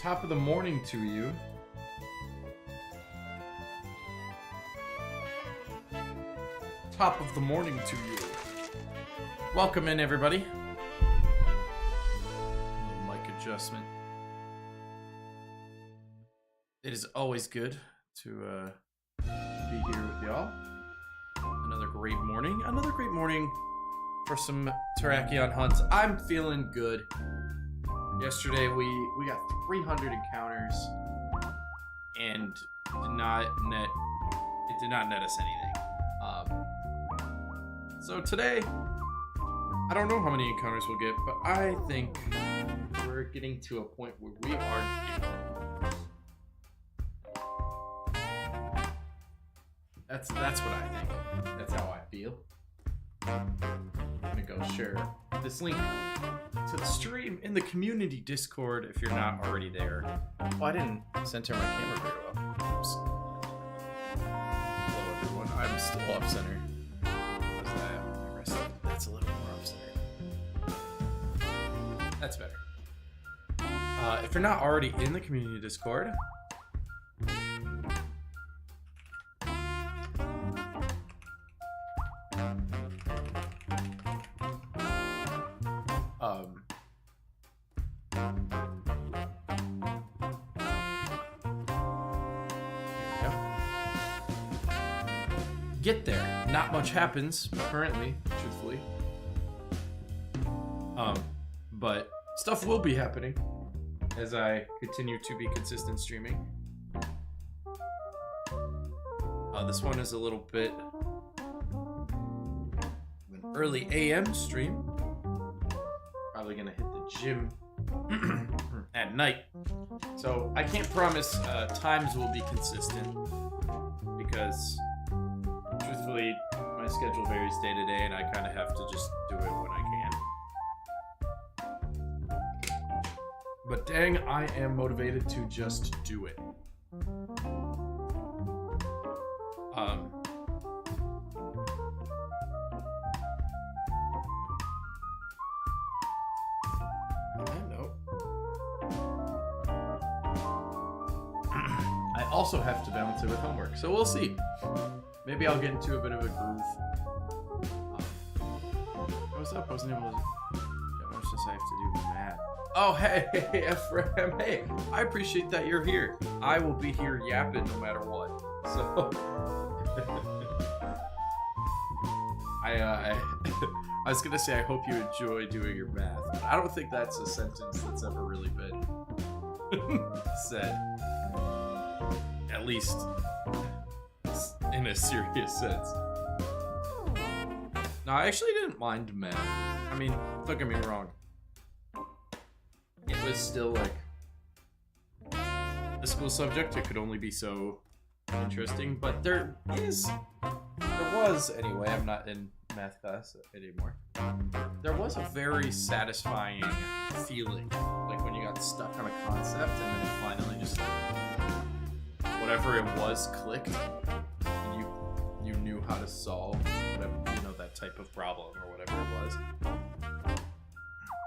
Top of the morning to you. Top of the morning to you. Welcome in, everybody. Mic adjustment. It is always good to be here with y'all. Another great morning. Another great morning for some Terrakion hunts. I'm feeling good. Yesterday we got 300 encounters and it did not net us anything. So today, I don't know how many encounters we'll get, but I think we're getting to a point where we are That's what I think. That's how I feel. I'm gonna go share this link to the stream in the community Discord if you're not already there. Oh, I didn't center my camera very well. Oops. Hello everyone, I'm still off center. How's that? That's a little more off center. That's better. If you're not already in the community Discord, get there. Not much happens currently, truthfully. But stuff will be happening as I continue to be consistent streaming. This one is a little bit of an early AM stream. Probably gonna hit the gym at night. So I can't promise times will be consistent because truthfully, my schedule varies day to day, and I kind of have to just do it when I can. But dang, I am motivated to just do it. On that note, I also have to balance it with homework, so we'll see. Maybe I'll get into a bit of a groove. What's up? I wasn't able to... How much does I have to do math? Oh, hey, Ephraim. Hey, I appreciate that you're here. I will be here yapping no matter what. So... I was going to say, I hope you enjoy doing your math. But I don't think that's a sentence that's ever really been said. At least... in a serious sense. No, I actually didn't mind math. I mean, don't get me wrong. It was still like a school subject. It could only be so interesting, but there was anyway. I'm not in math class anymore. There was a very satisfying feeling, like when you got stuck on a concept and then it finally just like whatever it was clicked. You knew how to solve whatever, that type of problem or whatever it was.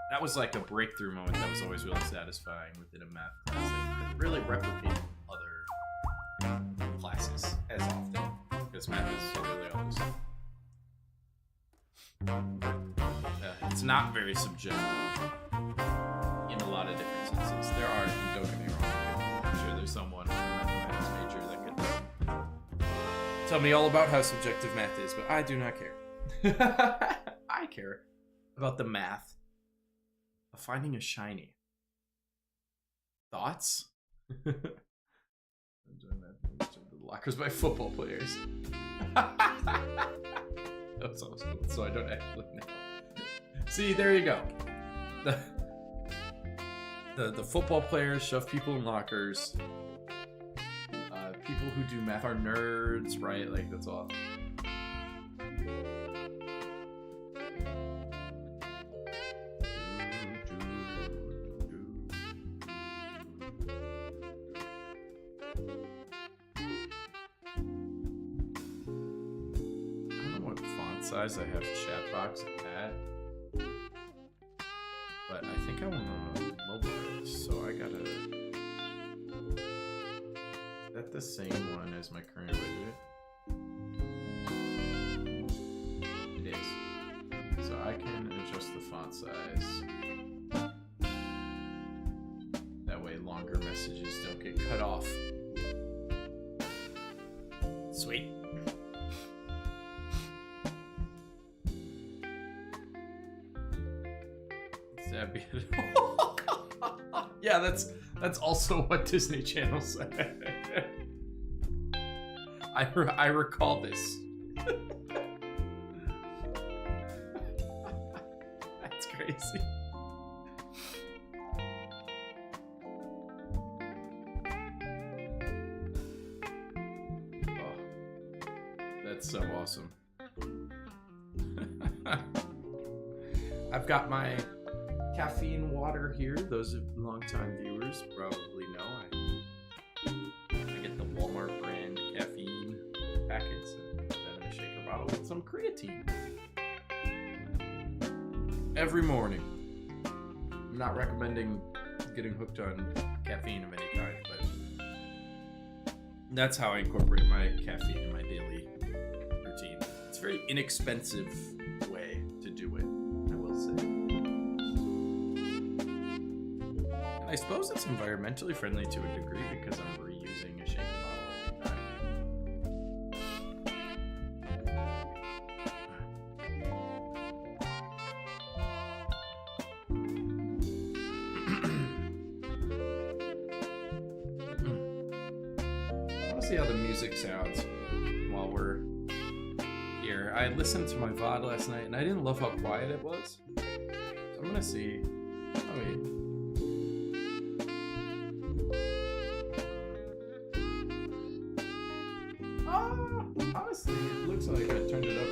That was like a breakthrough moment that was always really satisfying within a math class that you couldn't really replicate in other classes as often because math is really always it's not very subjective in a lot of different senses. There are, don't get me wrong, I'm sure there's someone in a mathematics major that could tell me all about how subjective math is, but I do not care. I care about the math of finding a shiny. Thoughts? The lockers by football players. That's awesome. So I don't actually know. See, there you go. The football players shove people in lockers. People who do math are nerds, right? Like, that's all. Size I have chat box at, but I think I want to mobile this, so I gotta that the same one as my current widget? It is. So I can adjust the font size. That way longer messages don't get cut off. Sweet. Yeah, that's also what Disney Channel said. I recall this. That's crazy. Oh, that's so awesome. I've got my caffeine water here. Those longtime viewers probably know I get the Walmart brand caffeine packets and then in a shaker bottle with some creatine every morning. I'm not recommending getting hooked on caffeine of any kind, but that's how I incorporate my caffeine in my daily routine. It's a very inexpensive way to do it, I will say. I suppose it's environmentally friendly to a degree because I'm reusing a shaker bottle every time. I want to see how the music sounds while we're here. I listened to my VOD last night and I didn't love how quiet it was. So I'm going to see. Oh, wait. Honestly, it looks like I turned it up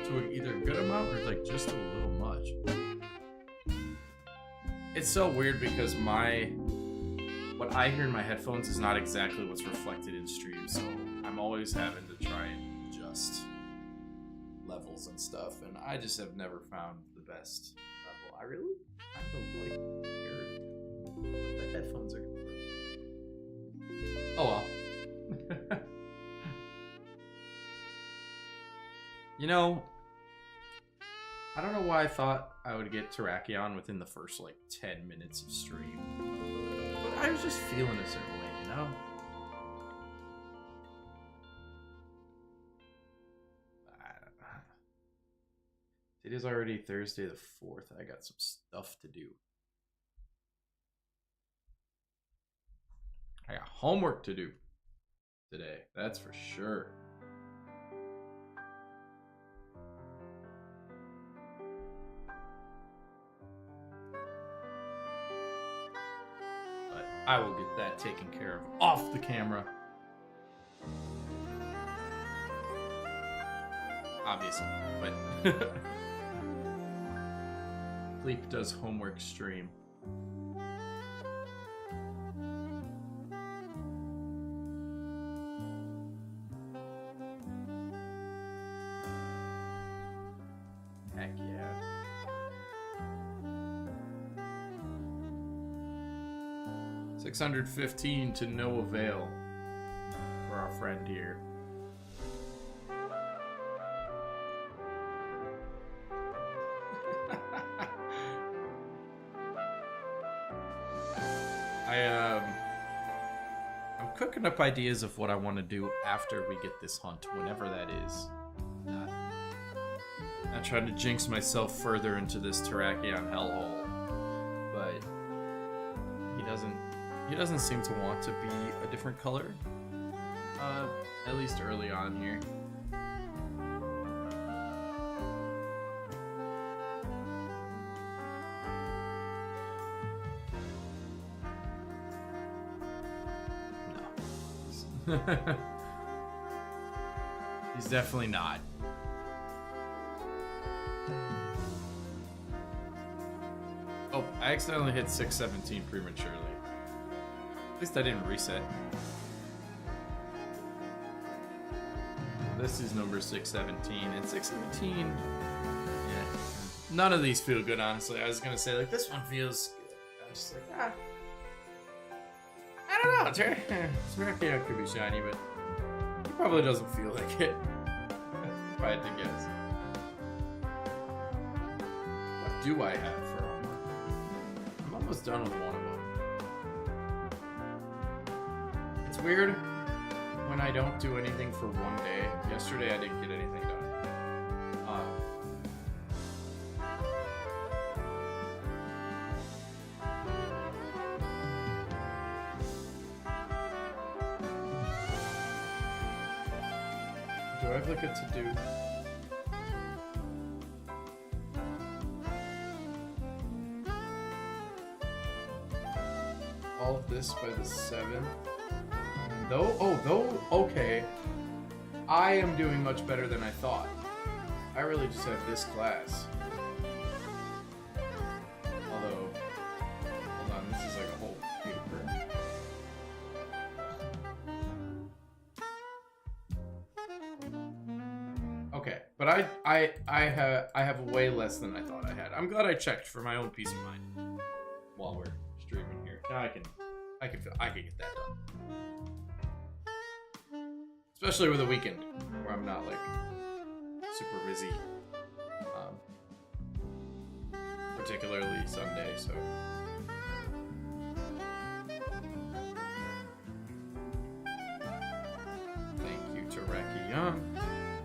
to an either good amount or like just a little much. It's so weird because what I hear in my headphones is not exactly what's reflected in stream, so I'm always having to try and adjust levels and stuff, and I just have never found the best level. I don't like hear what the headphones are gonna work. Oh well. You know, I don't know why I thought I would get Terrakion within the first, like, 10 minutes of stream. But I was just feeling a certain way, you know? It is already Thursday the 4th. I got some stuff to do. I got homework to do today, that's for sure. I will get that taken care of off the camera. Obviously, but HLEEP does homework stream. Heck yeah. $615 to no avail for our friend here. I'm cooking up ideas of what I want to do after we get this hunt, whenever that is. Not trying to jinx myself further into this Terrakion hellhole, but he doesn't seem to want to be a different color, at least early on here. No. He's definitely not. Oh, I accidentally hit 617 prematurely. At least I didn't reset. This is number 617, and 617, yeah. None of these feel good, honestly. I was gonna say, like, this one feels good. I was just like, I don't know. Terrakion could be shiny, but he probably doesn't feel like it. If I had to guess. What do I have for armor? I'm almost done with one of them. It's weird when I don't do anything for one day. Yesterday I didn't get anything done. Do I have like a to-do? All of this by the 7th. Okay. I am doing much better than I thought. I really just have this class. Although, hold on, this is like a whole paper. Okay, but I have way less than I thought I had. I'm glad I checked for my own peace of mind while we're streaming here. Now I can get that done. Especially with a weekend where I'm not like super busy, particularly Sunday. So thank you, Terrakion,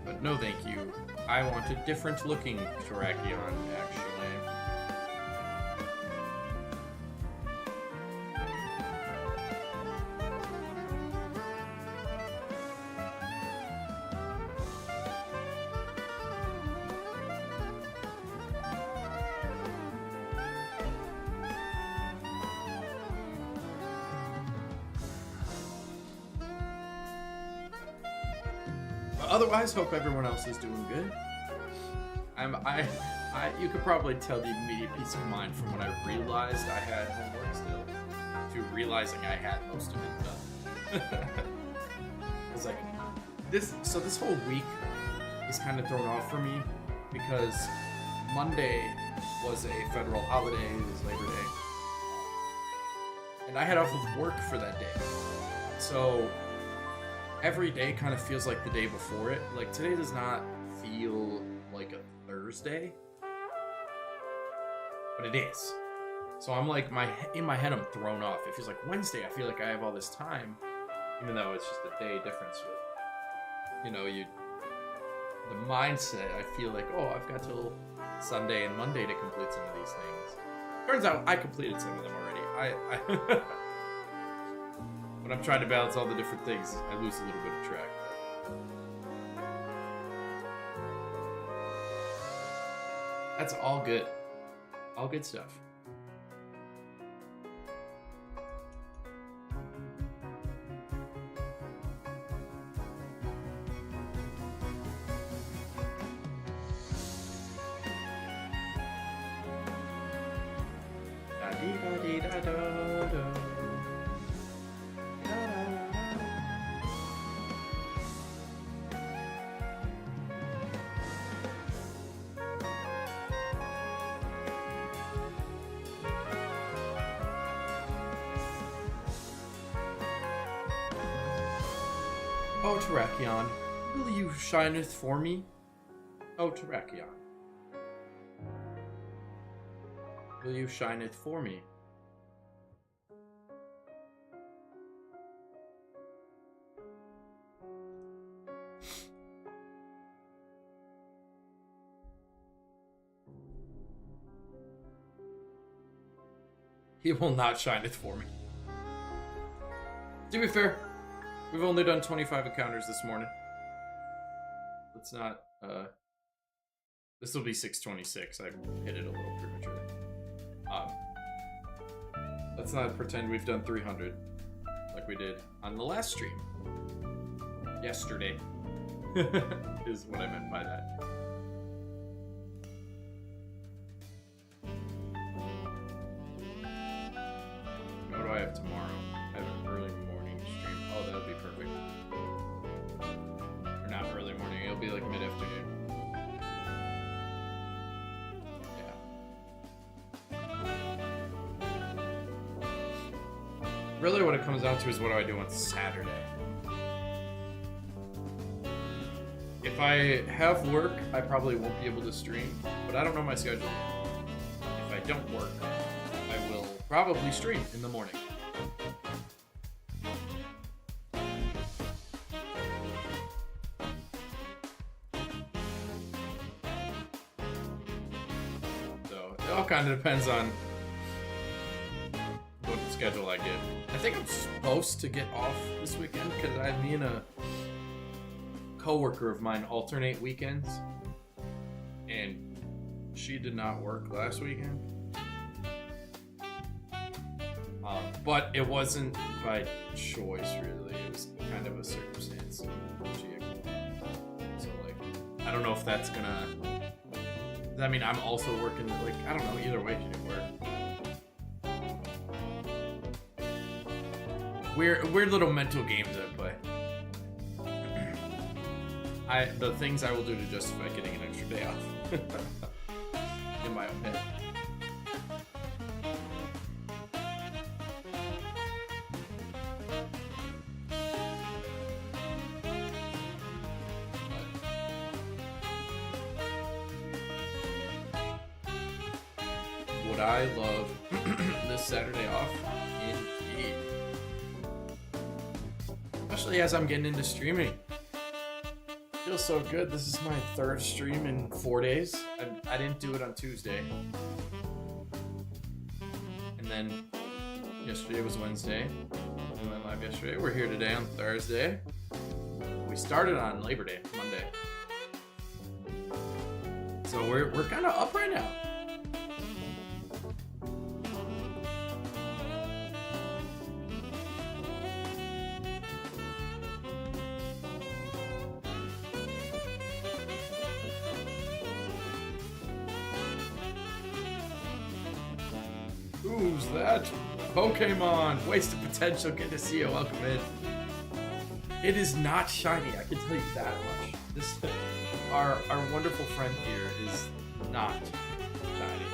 but no thank you. I want a different looking Terrakion, actually. Otherwise, hope everyone else is doing good. You could probably tell the immediate peace of mind from when I realized I had homework still to realizing I had most of it done. It's like this whole week is kind of thrown off for me because Monday was a federal holiday. It was Labor Day, and I had off of work for that day. So every day kind of feels like the day before it. Like today does not feel like a Thursday, but it is. So I'm like, in my head I'm thrown off. It feels like Wednesday. I feel like I have all this time, even though it's just a day difference. But the mindset. I feel like, oh, I've got till Sunday and Monday to complete some of these things. Turns out I completed some of them already. When I'm trying to balance all the different things, I lose a little bit of track. That's all good. All good stuff. Da-dee-da-dee-da-da-da. Oh, Terrakion, will you shineth for me? Oh, Terrakion, will you shineth for me? He will not shineth for me. To be fair, we've only done 25 encounters this morning. Let's not, this will be 626. I hit it a little premature. Let's not pretend we've done 300 like we did on the last stream. Yesterday is what I meant by that. What do I have tomorrow? I have an early morning stream. Oh, that would be perfect. Or not early morning. It'll be like mid-afternoon. Yeah. Really what it comes down to is what do I do on Saturday? If I have work, I probably won't be able to stream, but I don't know my schedule yet. If I don't work, I will probably stream in the morning. So it all kind of depends on what schedule I get. I think I'm supposed to get off this weekend because me and a coworker of mine alternate weekends, and she did not work last weekend. But it wasn't by choice, really. It was kind of a circumstance. So, like, I don't know if that's gonna. I mean, I'm also working. Like, I don't know. Either way, she didn't work. Weird little mental games I play. The things I will do to justify getting an extra day off. In my own head. Would I love this Saturday off? Indeed. Especially as I'm getting into streaming. Feels so good. This is my third stream in 4 days. I didn't do it on Tuesday. And then yesterday was Wednesday. We went live yesterday. We're here today on Thursday. We started on Labor Day, Monday. So we're kind of up right now. Who's that? Pokemon! Wasted potential. Good to see you. Welcome in. It is not shiny. I can tell you that much. This, our wonderful friend here is not shiny.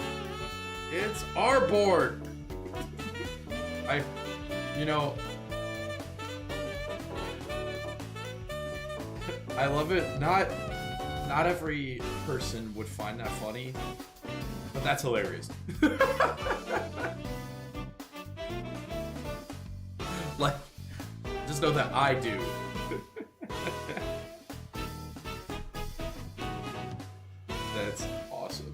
It's our board. I love it. Not every person would find that funny, but that's hilarious. Like, just know that I do. That's awesome.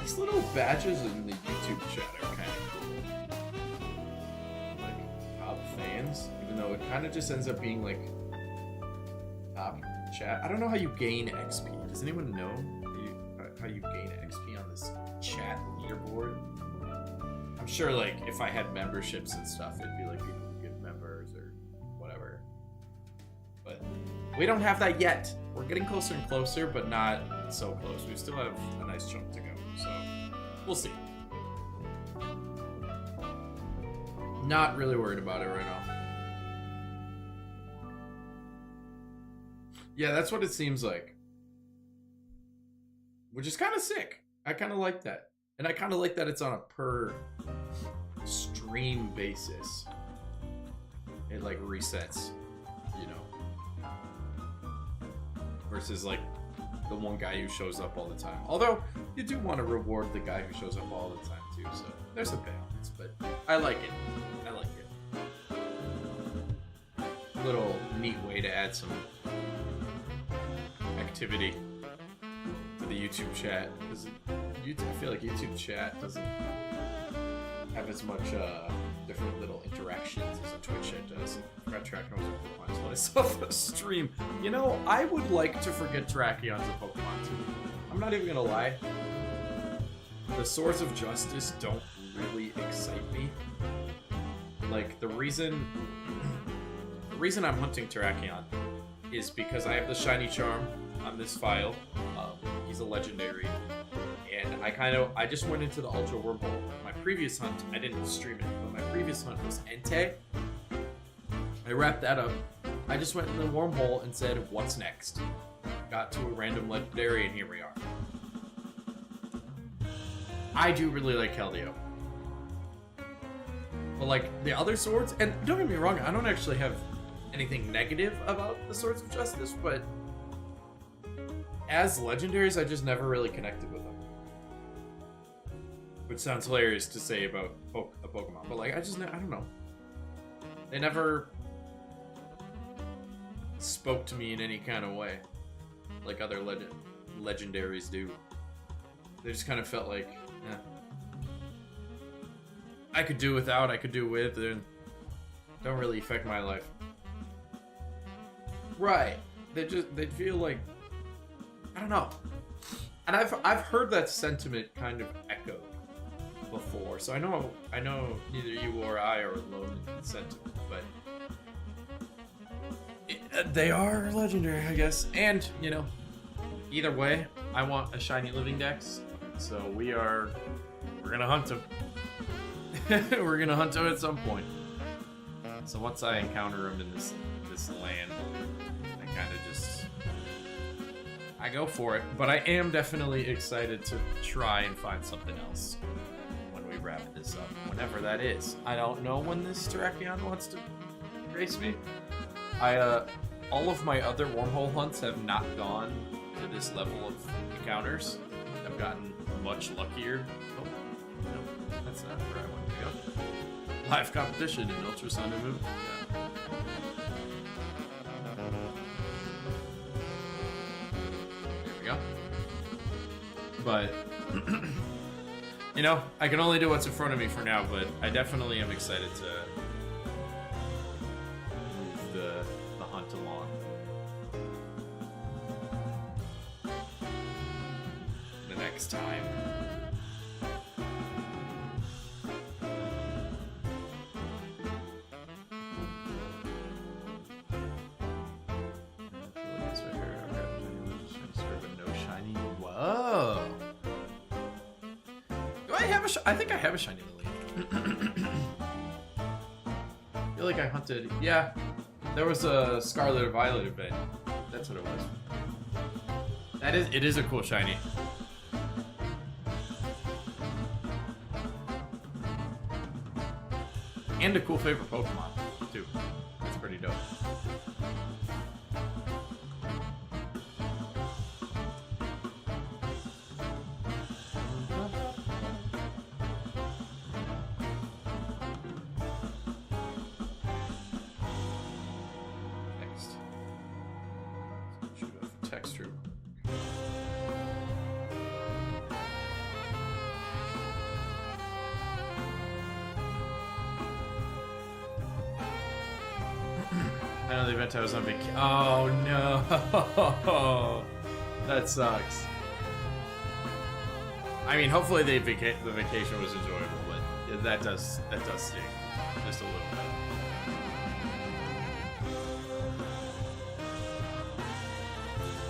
These little badges in the YouTube chat are kind of cool. Like, top fans, even though it kind of just ends up being like top chat. I don't know how you gain XP. Does anyone know how you gain XP on this chat leaderboard? I'm sure, like, if I had memberships and stuff, it'd be like people who get members or whatever. But we don't have that yet. We're getting closer and closer, but not so close. We still have a nice chunk to go, so we'll see. Not really worried about it right now. Yeah, that's what it seems like. Which is kind of sick. I kind of like that. And I kind of like that it's on a per stream basis. It like resets, you know. Versus like the one guy who shows up all the time. Although you do want to reward the guy who shows up all the time too. So there's a balance, but I like it. I like it. Little neat way to add some activity to the YouTube chat. Because I feel like YouTube chat doesn't have as much different little interactions as a Twitch chat does. I forgot Terrakion was a Pokemon until I saw the stream. You know, I would like to forget Terrakion's a Pokemon too. I'm not even gonna lie. The Swords of Justice don't really excite me. Like, the reason I'm hunting Terrakion is because I have the Shiny Charm on this file. He's a legendary. And I just went into the Ultra Wormhole. My previous hunt, I didn't stream it, but my previous hunt was Entei. I wrapped that up. I just went in the wormhole and said, what's next? Got to a random legendary, and here we are. I do really like Keldeo. But like the other swords, and don't get me wrong, I don't actually have anything negative about the Swords of Justice, but as legendaries, I just never really connected with them. Which sounds hilarious to say about a Pokemon, but like I don't know. They never spoke to me in any kind of way, like other legendaries do. They just kind of felt like, I could do without, I could do with, and don't really affect my life. Right. They feel like, I don't know. And I've heard that sentiment kind of echoed before, so I know neither you or I are alone in that sentiment, but they are legendary, I guess. And, you know, either way, I want a shiny living dex, so we're gonna hunt him. We're gonna hunt him at some point. So once I encounter him in this land, I kind of just I go for it. But I am definitely excited to try and find something else when we wrap this up, whenever that is. I don't know when this Terrakion wants to race me. All of my other wormhole hunts have not gone to this level of encounters. I've gotten much luckier. Oh, no, that's not where I wanted to go. Live competition in Ultrasonic Moon. Yeah. There we go. But, you know, I can only do what's in front of me for now, but I definitely am excited to move the hunt along. The next time. Whoa! Do I have I think I have a shiny lily. I feel like I hunted. Yeah, there was a Scarlet or Violet event. That's what it was. It is a cool shiny. And a cool favorite Pokemon, too. That's pretty dope. Next. Shoot off a text room. I know the event I was on vacation. Oh no, that sucks. I mean, hopefully the vacation was enjoyable, but that does sting just a little bit.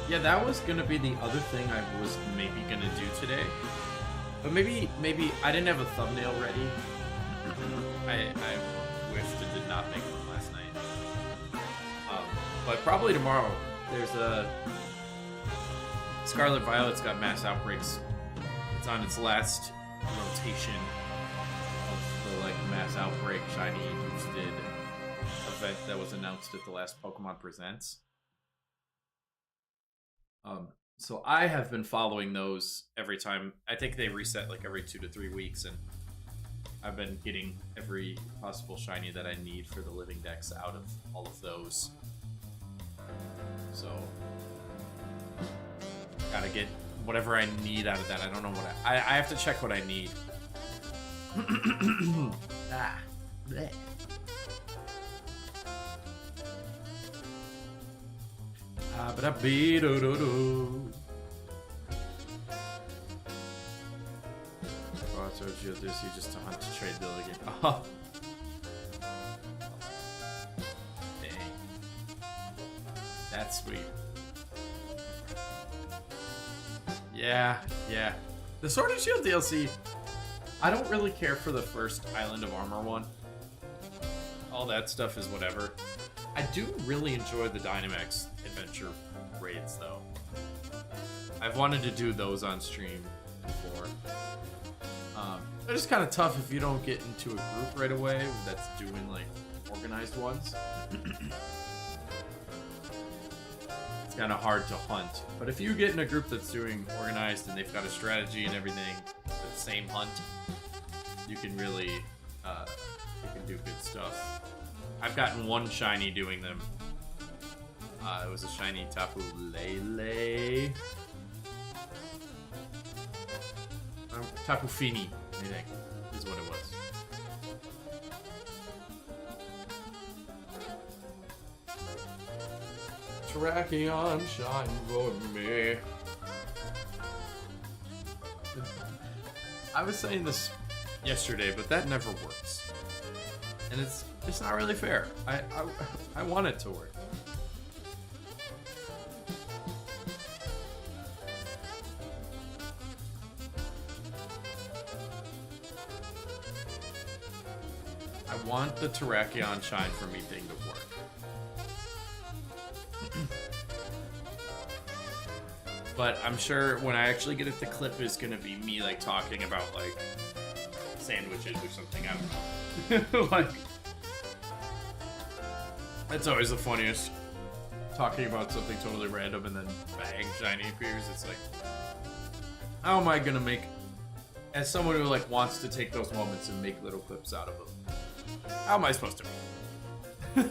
Yeah, that was gonna be the other thing I was maybe gonna do today, but maybe I didn't have a thumbnail ready. I whiffed and did not make one last night. But probably tomorrow. There's a Scarlet Violet's got mass outbreaks. It's on its last rotation of the like mass outbreak shiny boosted event that was announced at the last Pokemon Presents. So I have been following those every time. I think they reset like every 2 to 3 weeks, and I've been getting every possible shiny that I need for the living dex out of all of those. So, gotta get whatever I need out of that. I don't know what I have to check what I need. Ah, bleh. Ah, but I beat do. Oh, so you just to hunt to trade bill again. Oh. That's sweet. Yeah. The Sword and Shield DLC, I don't really care for the first Island of Armor one. All that stuff is whatever. I do really enjoy the Dynamax adventure raids, though. I've wanted to do those on stream before. They're just kind of tough if you don't get into a group right away that's doing like organized ones. It's kind of hard to hunt. But if you get in a group that's doing organized and they've got a strategy and everything, the same hunt, you can really you can do good stuff. I've gotten one shiny doing them. It was a shiny Tapu Lele. Tapu Fini, I think, is what it was. Terrakion, shine for me. I was saying this yesterday, but that never works. And it's not really fair. I want it to work. I want the Terrakion shine for me thing to work. But I'm sure when I actually get it, the clip is gonna be me like talking about like sandwiches or something. I don't know. Like, that's always the funniest. Talking about something totally random and then bang, shiny appears. It's like, how am I gonna make, as someone who like wants to take those moments and make little clips out of them, how am I supposed to?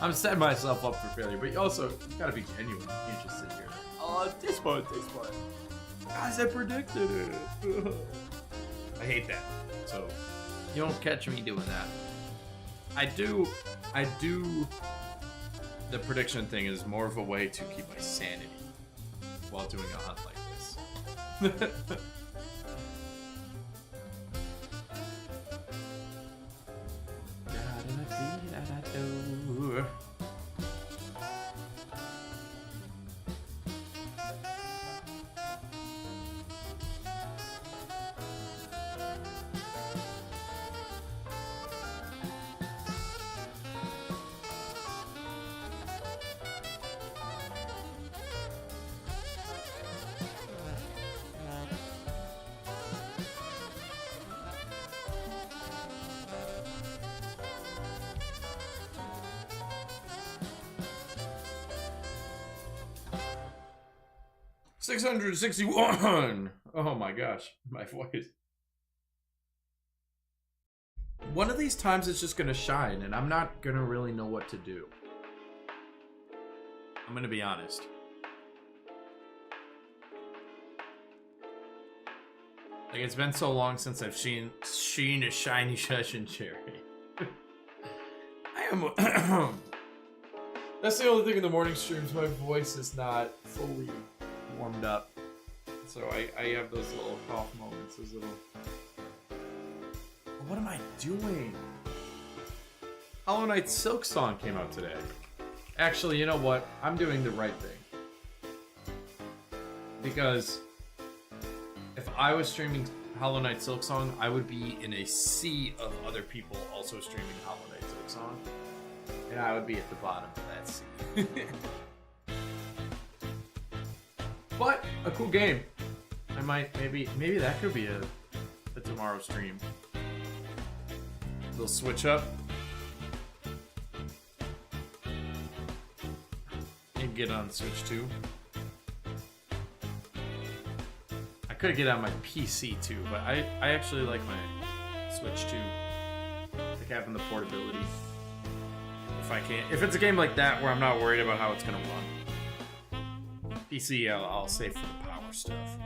I'm setting myself up for failure, but you also gotta be genuine. You can't just sit here. Oh, this one. Guys, I predicted it. I hate that. So you don't catch me doing that. I do. The prediction thing is more of a way to keep my sanity while doing a hunt like this. $661. Oh my gosh, my voice. One of these times it's just gonna shine and I'm not gonna really know what to do. I'm gonna be honest. Like, it's been so long since I've seen a shiny session cherry. I am that's the only thing in the morning streams, my voice is not fully warmed up, so I have those little cough moments, those little. What am I doing? Hollow Knight Silk Song came out today. Actually, you know what? I'm doing the right thing, because if I was streaming Hollow Knight Silk Song, I would be in a sea of other people also streaming Hollow Knight Silk Song, and I would be at the bottom of that sea. But a cool game. I might maybe that could be a tomorrow stream. Little switch up. And get on Switch 2. I could get on my PC too, but I actually like my Switch 2. Like having the portability. If it's a game like that where I'm not worried about how it's gonna run. PC, I'll save for the power stuff.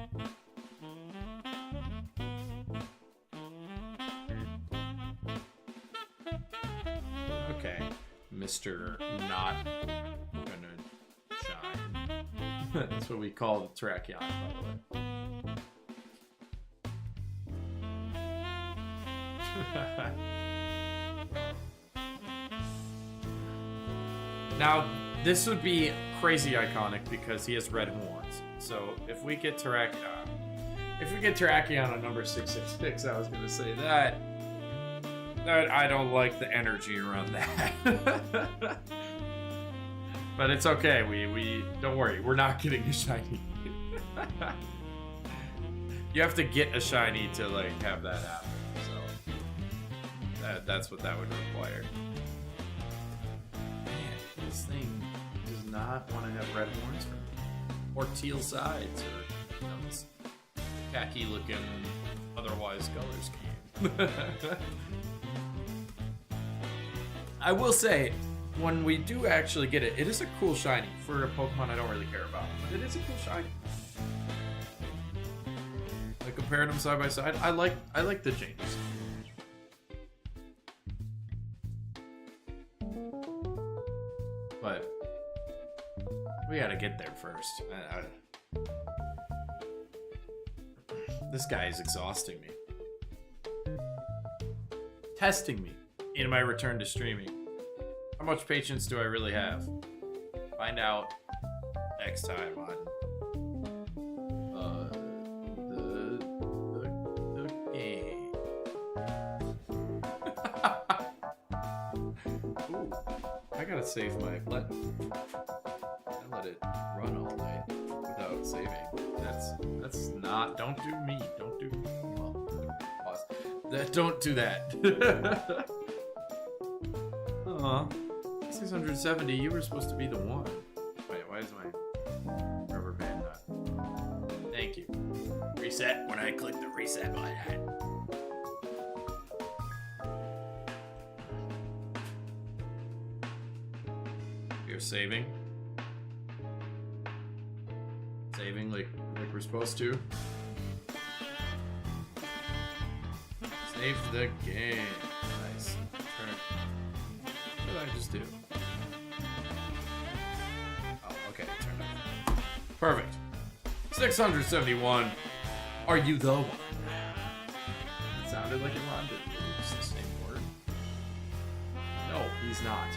Okay, Mr. Not Gonna Shine. That's what we call the Terrakion, by the way. Now, this would be crazy iconic because he has red horns. So if we get Terrakion on number 666, I was gonna say that I don't like the energy around that. But it's okay. We don't worry. We're not getting a shiny. You have to get a shiny to like have that happen. So that's what that would require. Man, this thing does not want to have red horns for me. Or teal sides, or this khaki looking otherwise color scheme. I will say, when we do actually get it, it is a cool shiny for a Pokemon I don't really care about. But it is a cool shiny. Like comparing them side by side, I like the changes. But we gotta get there first. This guy is exhausting me. Testing me in my return to streaming. How much patience do I really have? Find out next time on the game. Ooh, I gotta save my I let it run all night without saving. That's not. Don't do me. Don't do. Well, pause. Don't do that. Aw. 670, you were supposed to be the one. Wait, why is my rubber band not? Thank you. Reset when I click the reset button. You're saving? Saving like we're supposed to? Save the game. Nice. What did I just do? Oh, okay, turned on. Perfect. 671. Are you the one? It sounded like it rhymed, but it's the same word. No, he's not.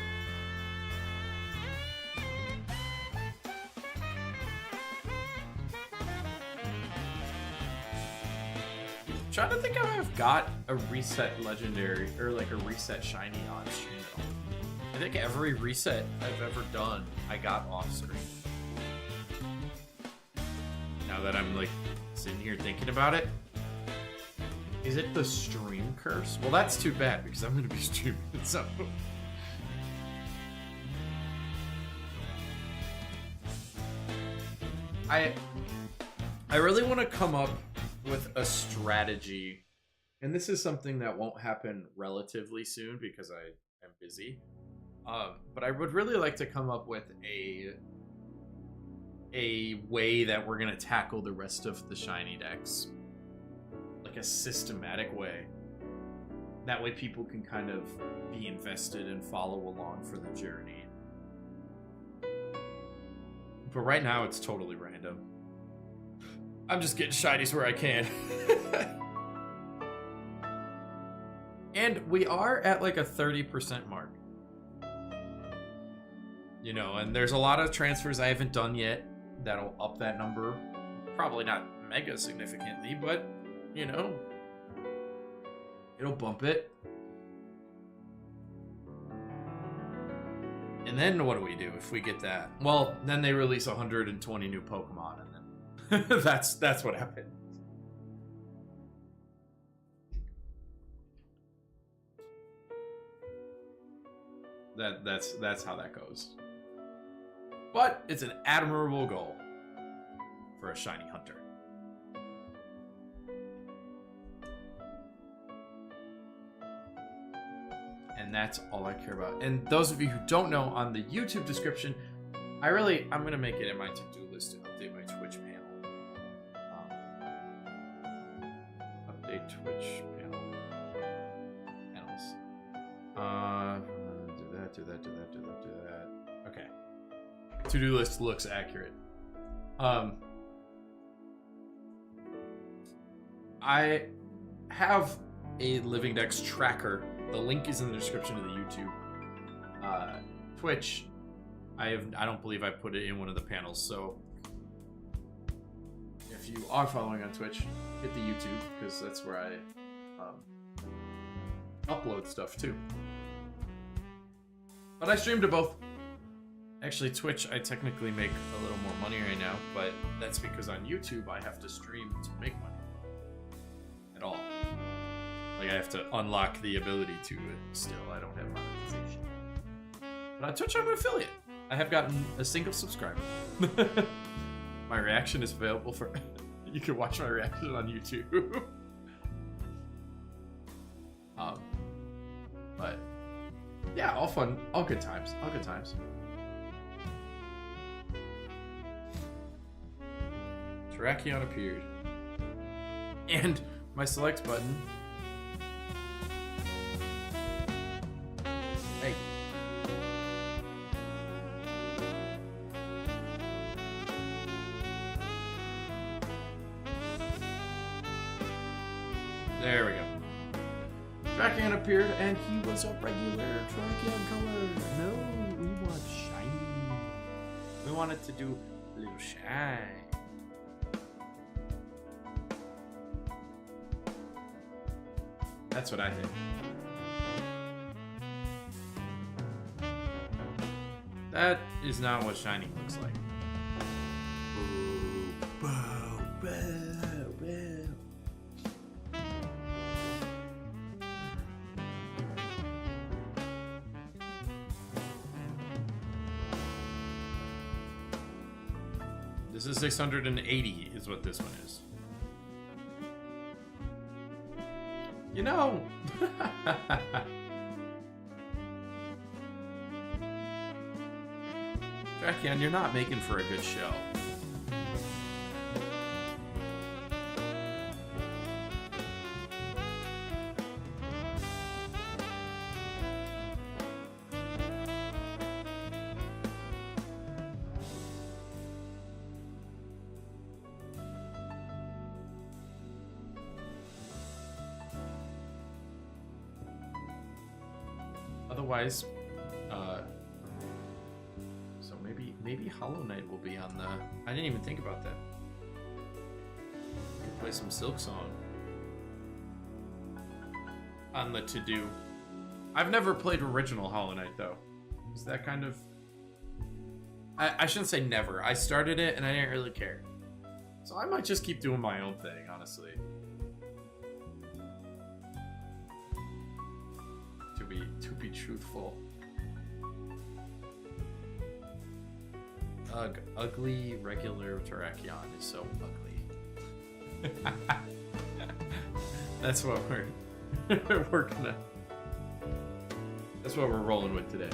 Trying to think if I've got a reset legendary or like a reset shiny on stream at all. I think every reset I've ever done, I got off screen. Now that I'm like sitting here thinking about it, is it the stream curse? Well, that's too bad because I'm gonna be streaming it, so. I really want to come up with a strategy, and this is something that won't happen relatively soon because I am busy. But I would really like to come up with a way that we're gonna tackle the rest of the shiny decks, like a systematic way. That way people can kind of be invested and follow along for the journey. But right now it's totally random. I'm just getting shinies where I can. And we are at like a 30% mark. You know, and there's a lot of transfers I haven't done yet that'll up that number. Probably not mega significantly, but, you know, it'll bump it. And then what do we do if we get that? Well, then they release 120 new Pokemon, and then that's what happened. That's how that goes. But it's an admirable goal for a shiny hunter. And that's all I care about. And those of you who don't know, on the YouTube description, I'm gonna make it in my to-do list to update my Twitch panel. Update Twitch panels. Do that. Okay. To-do list looks accurate. I have a Living Dex tracker. The link is in the description of the YouTube. Twitch, I don't believe I put it in one of the panels, so if you are following on Twitch, hit the YouTube, because that's where I upload stuff too. But I stream to both. Actually, Twitch, I technically make a little more money right now, but that's because on YouTube I have to stream to make money. at all. Like, I have to unlock the ability to it still. I don't have monetization. But on Twitch, I'm an affiliate. I have gotten a single subscriber. My reaction is available for... You can watch my reaction on YouTube. But... Yeah, all fun. All good times. All good times. Terrakion appeared. And my select button. Hey. There we go. Terrakion appeared and he was a regular Terrakion color. No, we want shiny. We want it to do a little shine. That's what I think. That is not what shining looks like. Boo, boo, boo, boo. This is 680 is what this one is. You know, Terrakion, you're not making for a good show. Otherwise, so maybe Hollow Knight will be on the... I didn't even think about that. We can play some Silk Song on the to-do. I've never played original Hollow Knight, though. Is that kind of... I shouldn't say never. I started it, and I didn't really care. So I might just keep doing my own thing, honestly. To be truthful. Ugly regular Terrakion is so ugly. That's what we're gonna... That's what we're rolling with today.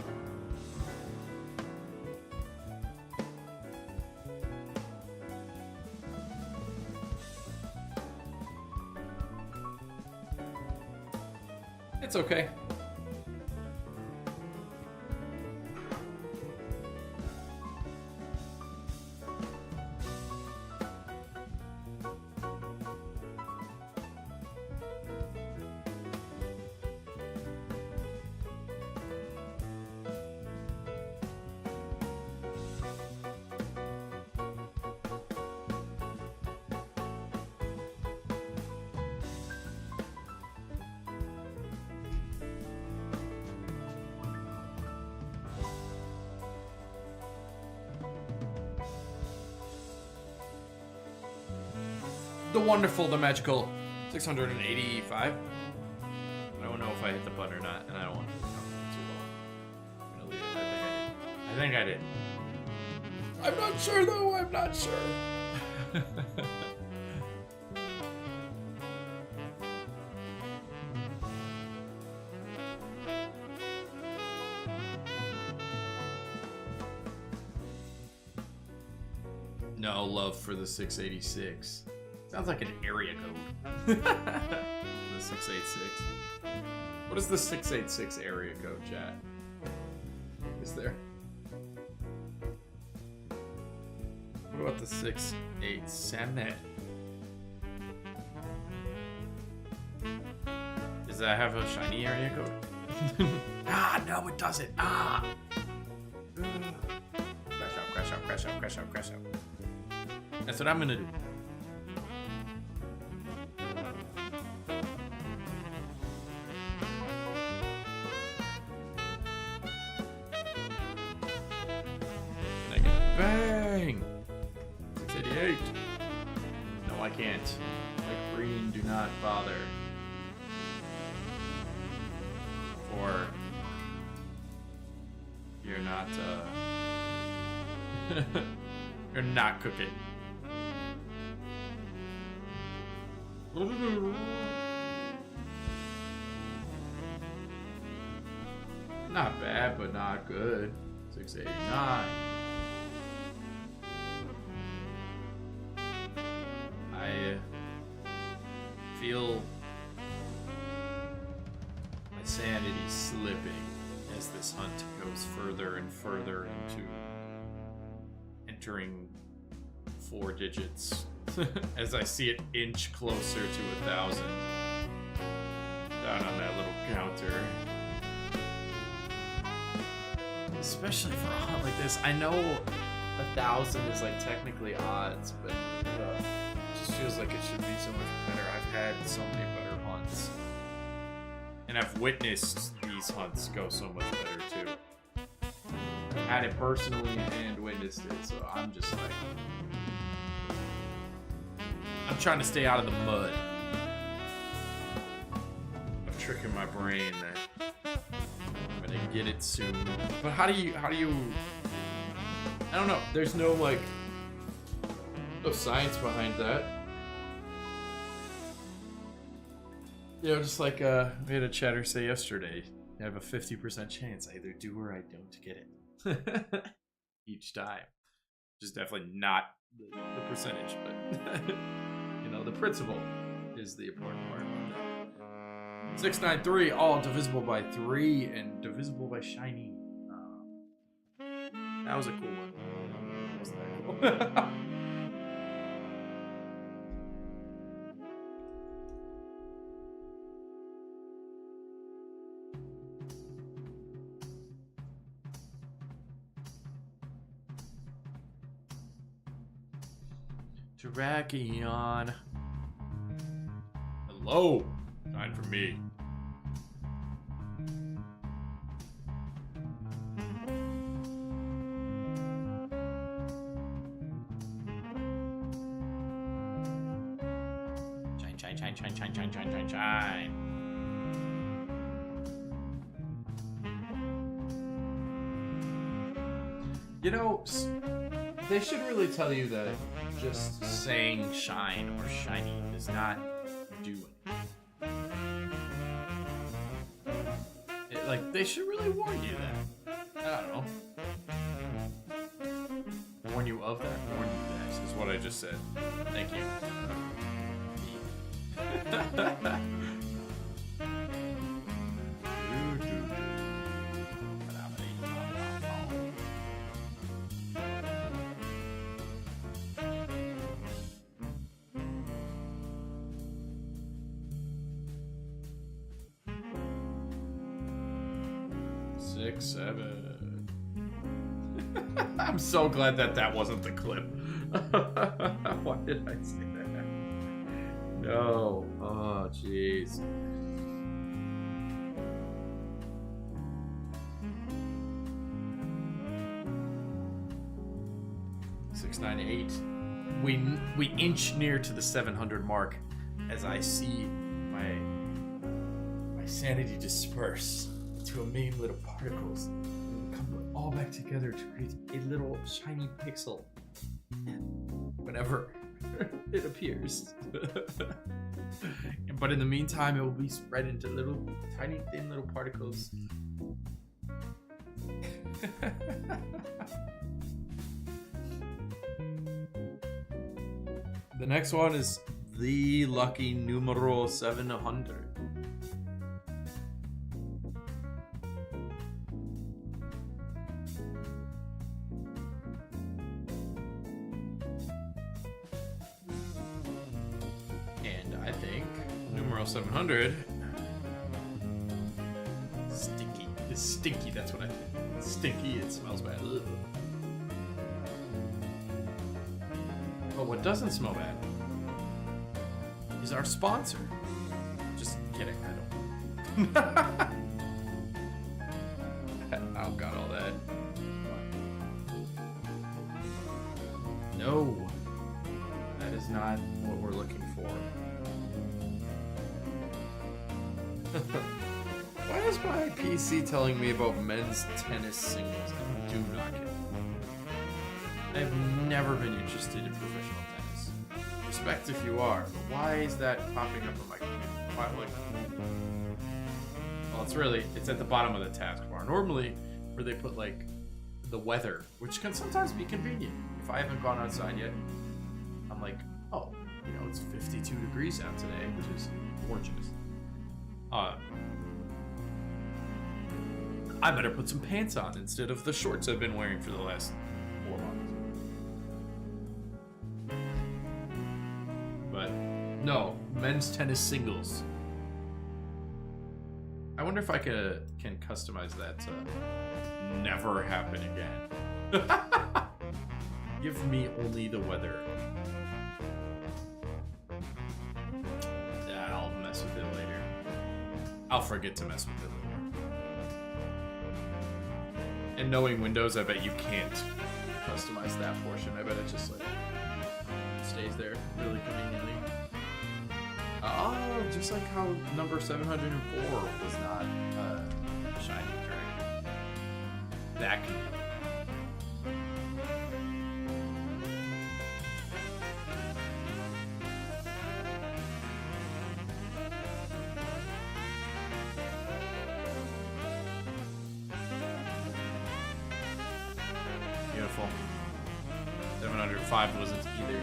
It's okay. The wonderful, the magical 685. I don't know if I hit the button or not, and I don't want to too long. I'm gonna leave it. I think I did. I'm not sure though, I'm not sure. No love for the 686. Sounds like an area code. The 686. What is the 686 area code, chat? Is there? What about the 687? Does that have a shiny area code? Ah, no, it doesn't. Ah! Crash out, crash out, crash out, crash out, crash out. That's what I'm gonna do. Bang! 688. No I can't. Like green, do not bother. Or you're not, you're not cooking. Not bad, but not good. 689. I feel my sanity slipping as this hunt goes further and further into entering 4 digits. As I see it inch closer to 1,000 down on that little counter. Especially for a hunt like this. I know 1,000 is like technically odds, but it just feels like it should be so much better. I've had so many better hunts. And I've witnessed these hunts go so much better too. I've had it personally and witnessed it, so I'm just like... I'm trying to stay out of the mud. I'm tricking my brain that I'm gonna get it soon. But how do you I don't know. There's no no science behind that. You know, just like we had a chatter say yesterday, you have a 50% chance I either do or I don't get it. Each time. Which is definitely not the percentage, but you know, the principle is the important part. 693, all divisible by 3 and divisible by shiny. That was a cool one. Wasn't that cool? Terrakion. Hello. 9 for me. Shine. You know, they should really tell you that just saying shine or shiny does not do anything. Like, they should really warn you that. I don't know. Warn you of that. Warn you that is what I just said. Thank you. 6, 7. I'm so glad that wasn't the clip. Why did I say that? No. Oh, jeez. We inch near to the 700 mark as I see my sanity disperse into a million little particles and come all back together to create a little shiny pixel whenever it appears. But in the meantime, it will be spread into little tiny thin little particles. The next one is the lucky numero 700. And I think numero 700 stinky. It's stinky, that's what I think. It's stinky, it smells bad. Ugh. But what doesn't smell bad is our sponsor. Just kidding, I don't. Oh, got all that. No. That is not what we're looking for. Why is my PC telling me about men's tennis singles? I do not get it. I've never been interested in professional tennis. Respect if you are, but why is that popping up on my computer? Why, like, well, it's at the bottom of the taskbar. Normally, where they put, like, the weather, which can sometimes be convenient. If I haven't gone outside yet, I'm like, oh, you know, it's 52 degrees out today, which is gorgeous. I better put some pants on instead of the shorts I've been wearing for the last 4 months. But no, men's tennis singles. I wonder if I can customize that to never happen again. Give me only the weather. Yeah, I'll mess with it later. I'll forget to mess with it later. And knowing Windows, I bet you can't customize that portion. I bet it just like stays there really conveniently. Oh, just like how number 704 was not shiny Terrakion. That can be. Beautiful. 705 wasn't either.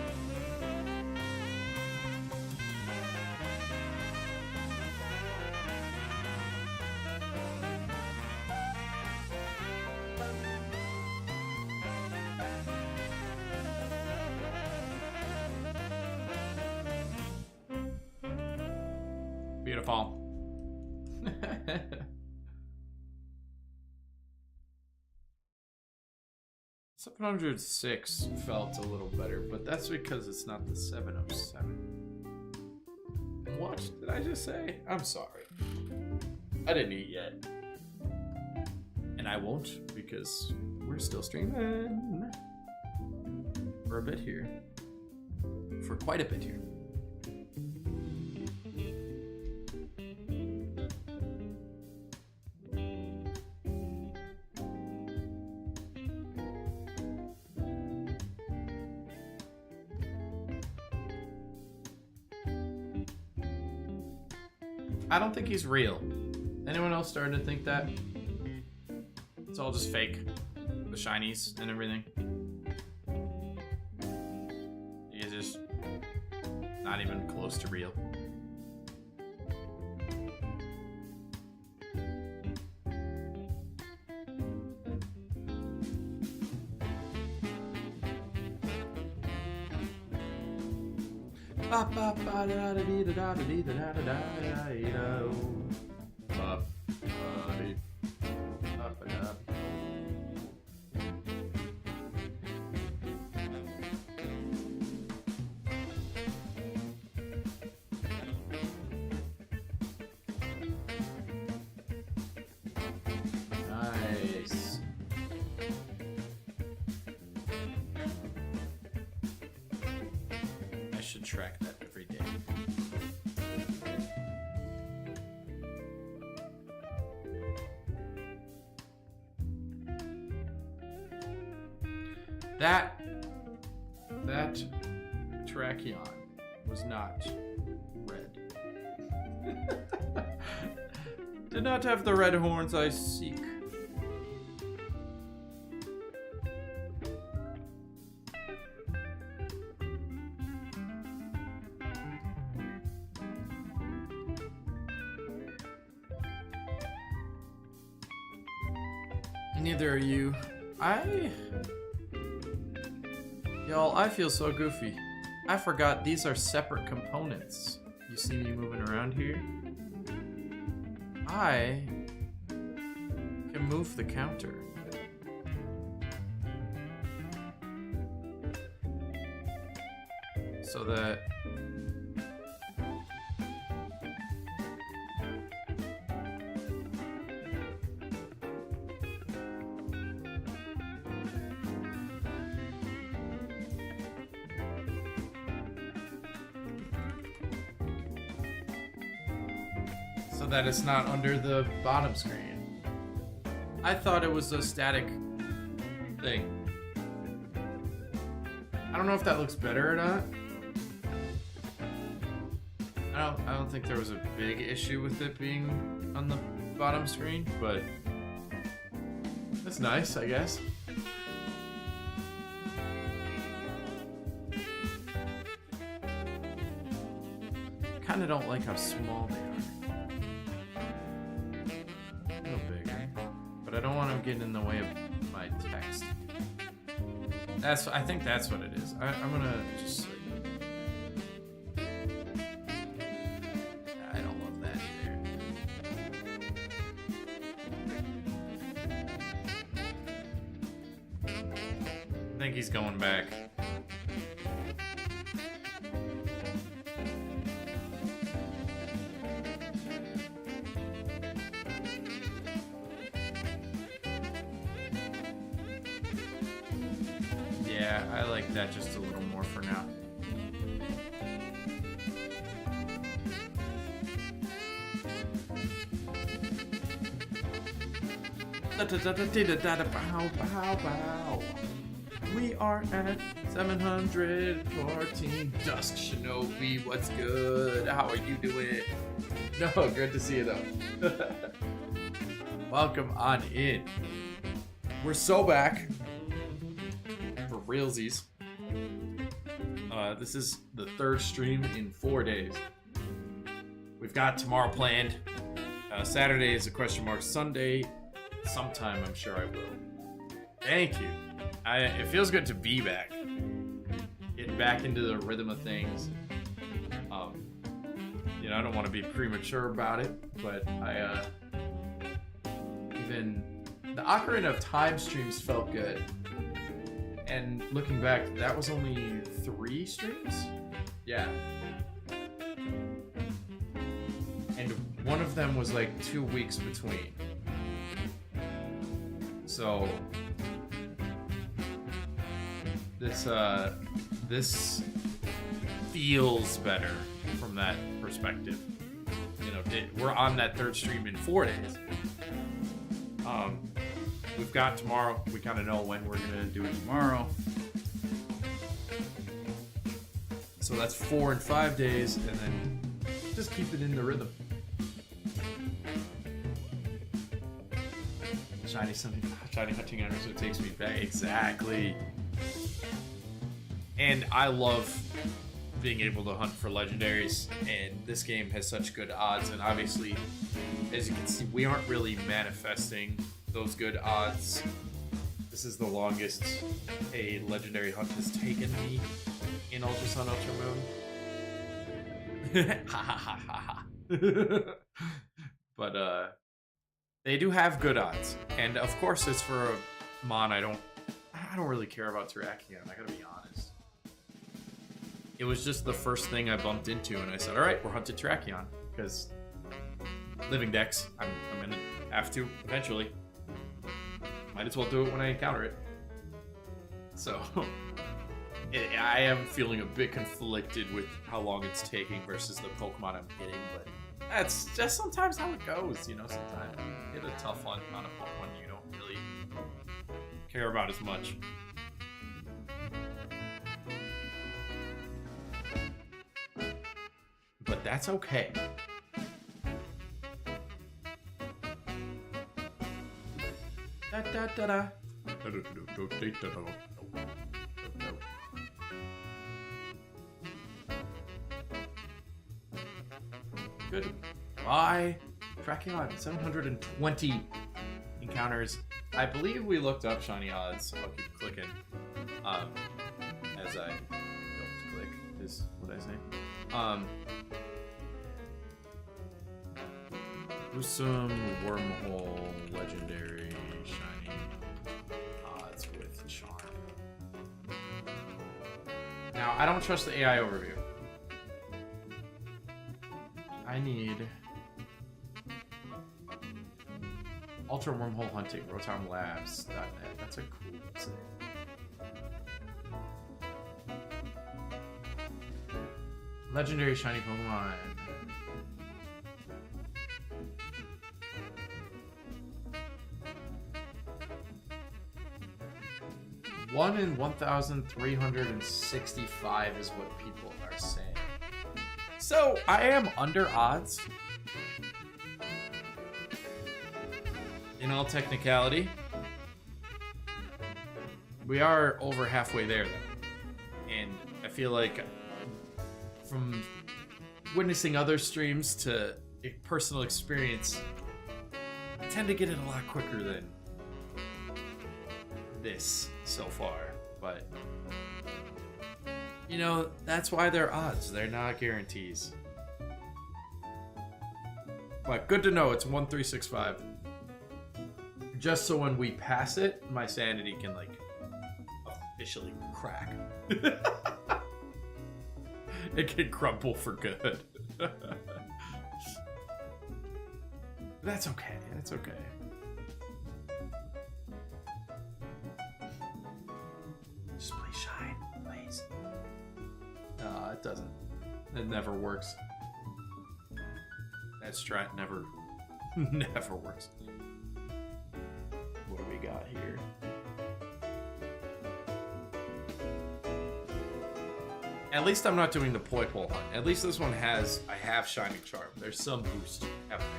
Beautiful. 706 felt a little better, but that's because it's not the 707. What did I just say? I'm sorry. I didn't eat yet. And I won't because we're still streaming. For a bit here. For quite a bit here. I don't think he's real. Anyone else starting to think that? It's all just fake. The shinies and everything. He's just not even close to real. Nice. I should track that every day. That Terrakion was not red. Did not have the red horns I seek. Neither are you. Y'all, I feel so goofy. I forgot these are separate components. You see me moving around here? I can move the counter. So that so that it's not under the bottom screen. I thought it was a static thing. I don't know if that looks better or not. I don't think there was a big issue with it being on the bottom screen, but that's nice, I guess. Kinda don't like how small they are. A little bigger. But I don't want them getting in the way of my text. I think that's what it is. I'm gonna just like, I don't love that either. I think he's going back. Yeah, I like that just a little more for now. We are at 714. Dusk Shinobi, what's good? How are you doing? No, good to see you though. Welcome on in. We're so back. For realsies. This is the third stream in 4 days. We've got tomorrow planned. Saturday is a question mark. Sunday, sometime I'm sure I will. Thank you. It feels good to be back. Getting back into the rhythm of things. You know, I don't want to be premature about it, but even the Ocarina of Time streams felt good. And looking back, that was only 3 streams? Yeah. And one of them was like 2 weeks between. So this feels better from that perspective. You know, we're on that third stream in 4 days. We've got tomorrow. We kind of know when we're gonna do it tomorrow. So that's 4 and 5 days, and then just keep it in the rhythm. Shiny hunting items, so it takes me back. Exactly. And I love being able to hunt for legendaries, and this game has such good odds, and obviously, as you can see, we aren't really manifesting those good odds. This is the longest a legendary hunt has taken me in Ultra Sun, Ultra Moon. Ha ha ha ha ha. But they do have good odds, and of course it's for a mon I don't really care about Terrakion, I gotta be honest. It was just the first thing I bumped into, and I said, alright, we're hunting Terrakion, because living decks, I'm gonna have to eventually. Might as well do it when I encounter it. So, I am feeling a bit conflicted with how long it's taking versus the Pokemon I'm getting, but that's just sometimes how it goes, you know, sometimes you get a tough one on a Pokemon you don't really care about as much. But that's okay. Da, da, da, da. Good. Bye. Terrakion, 720 encounters. I believe we looked up shiny odds. I'll keep clicking. As I don't click is what I say. Gruesome wormhole legendary shiny odds with charm. Now I don't trust the AI overview. I need Ultra Wormhole Hunting, RotomLabs.net. That's a cool site. Legendary shiny Pokemon. 1 in 1,365 is what people are saying. So I am under odds. In all technicality, we are over halfway there, though. And I feel like from witnessing other streams to personal experience, I tend to get it a lot quicker than this so far. But, you know, that's why they're odds. They're not guarantees. But good to know it's 1,365. Just so when we pass it, my sanity can, like, officially crack. It can crumble for good. That's okay. That's okay. Just play Shine, please. No, it doesn't. It never works. That strat never works. What do we got here? At least I'm not doing the Poipole hunt. At least this one has, I have Shining Charm. There's some boost happening.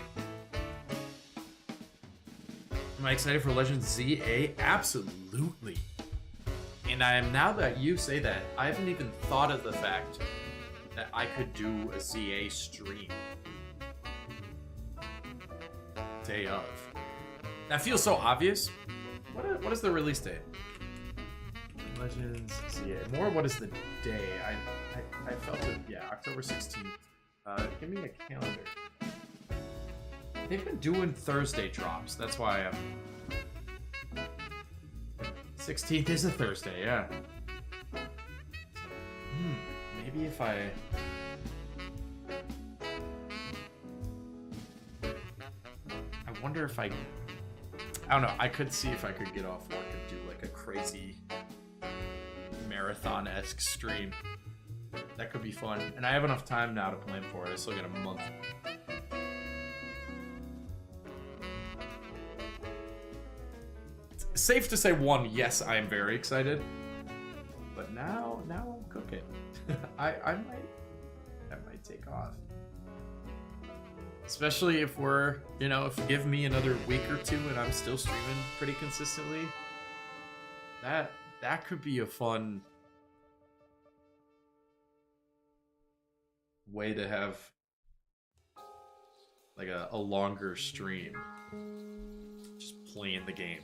Am I excited for Legends ZA? Absolutely. And I am, now that you say that, I haven't even thought of the fact that I could do a ZA stream. Day of. That feels so obvious. What is the release date? Legends ZA. More, what is the day? I felt it, yeah, October 16th. Give me a calendar. They've been doing Thursday drops. That's why I'm... 16th is a Thursday, yeah. Maybe if I wonder if I don't know. I could see if I could get off work and do like a crazy marathon-esque stream. That could be fun. And I have enough time now to plan for it. I still got a month. Safe to say, one, yes, I am very excited. But now I'm cooking. I might take off. Especially if we're, you know, if you give me another week or two and I'm still streaming pretty consistently. That could be a fun way to have like a longer stream. Just playing the game.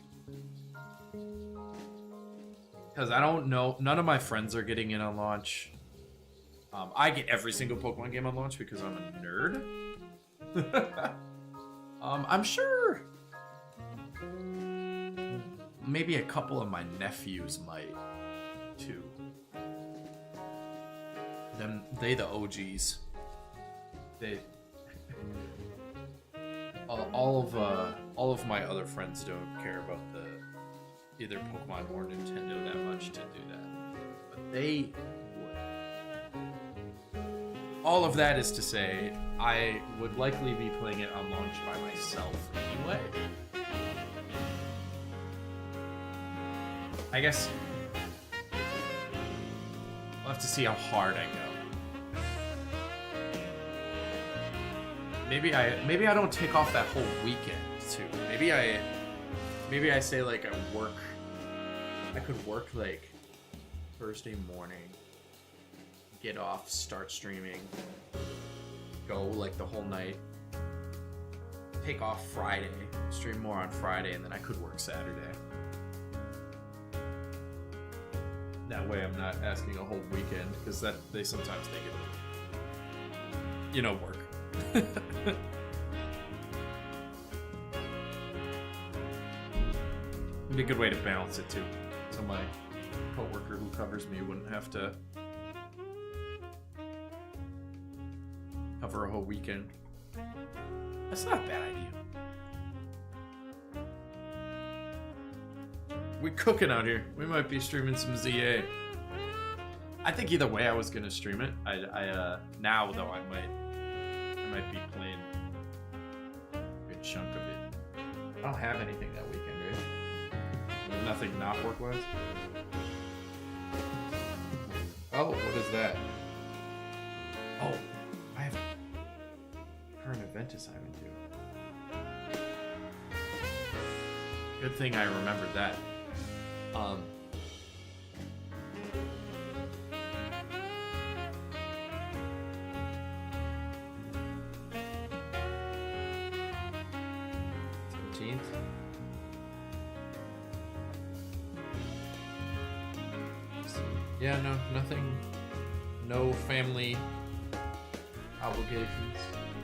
Because I don't know, none of my friends are getting in on launch. I get every single Pokemon game on launch because I'm a nerd. I'm sure maybe a couple of my nephews might too. They the OGs. They all of my other friends don't care about either Pokemon or Nintendo that much to do that, but they would. All of that is to say, I would likely be playing it on launch by myself anyway. I guess we'll have to see how hard I go. Maybe I don't take off that whole weekend too. Maybe I say like I could work like Thursday morning, get off, start streaming, go like the whole night, take off Friday, stream more on Friday, and then I could work Saturday. That way I'm not asking a whole weekend, because that they sometimes think it, you know, work. It'd be a good way to balance it too, so my coworker who covers me wouldn't have to cover a whole weekend. That's not a bad idea. We cooking out here. We might be streaming some ZA. I think either way I was gonna stream it. I now though I might be playing a good chunk of it. I don't have anything that weekend, right? Nothing not work-wise. Oh, what is that? Oh, I have current event assignment due. Good thing I remembered that. 17th. Yeah, no, nothing. No family obligations.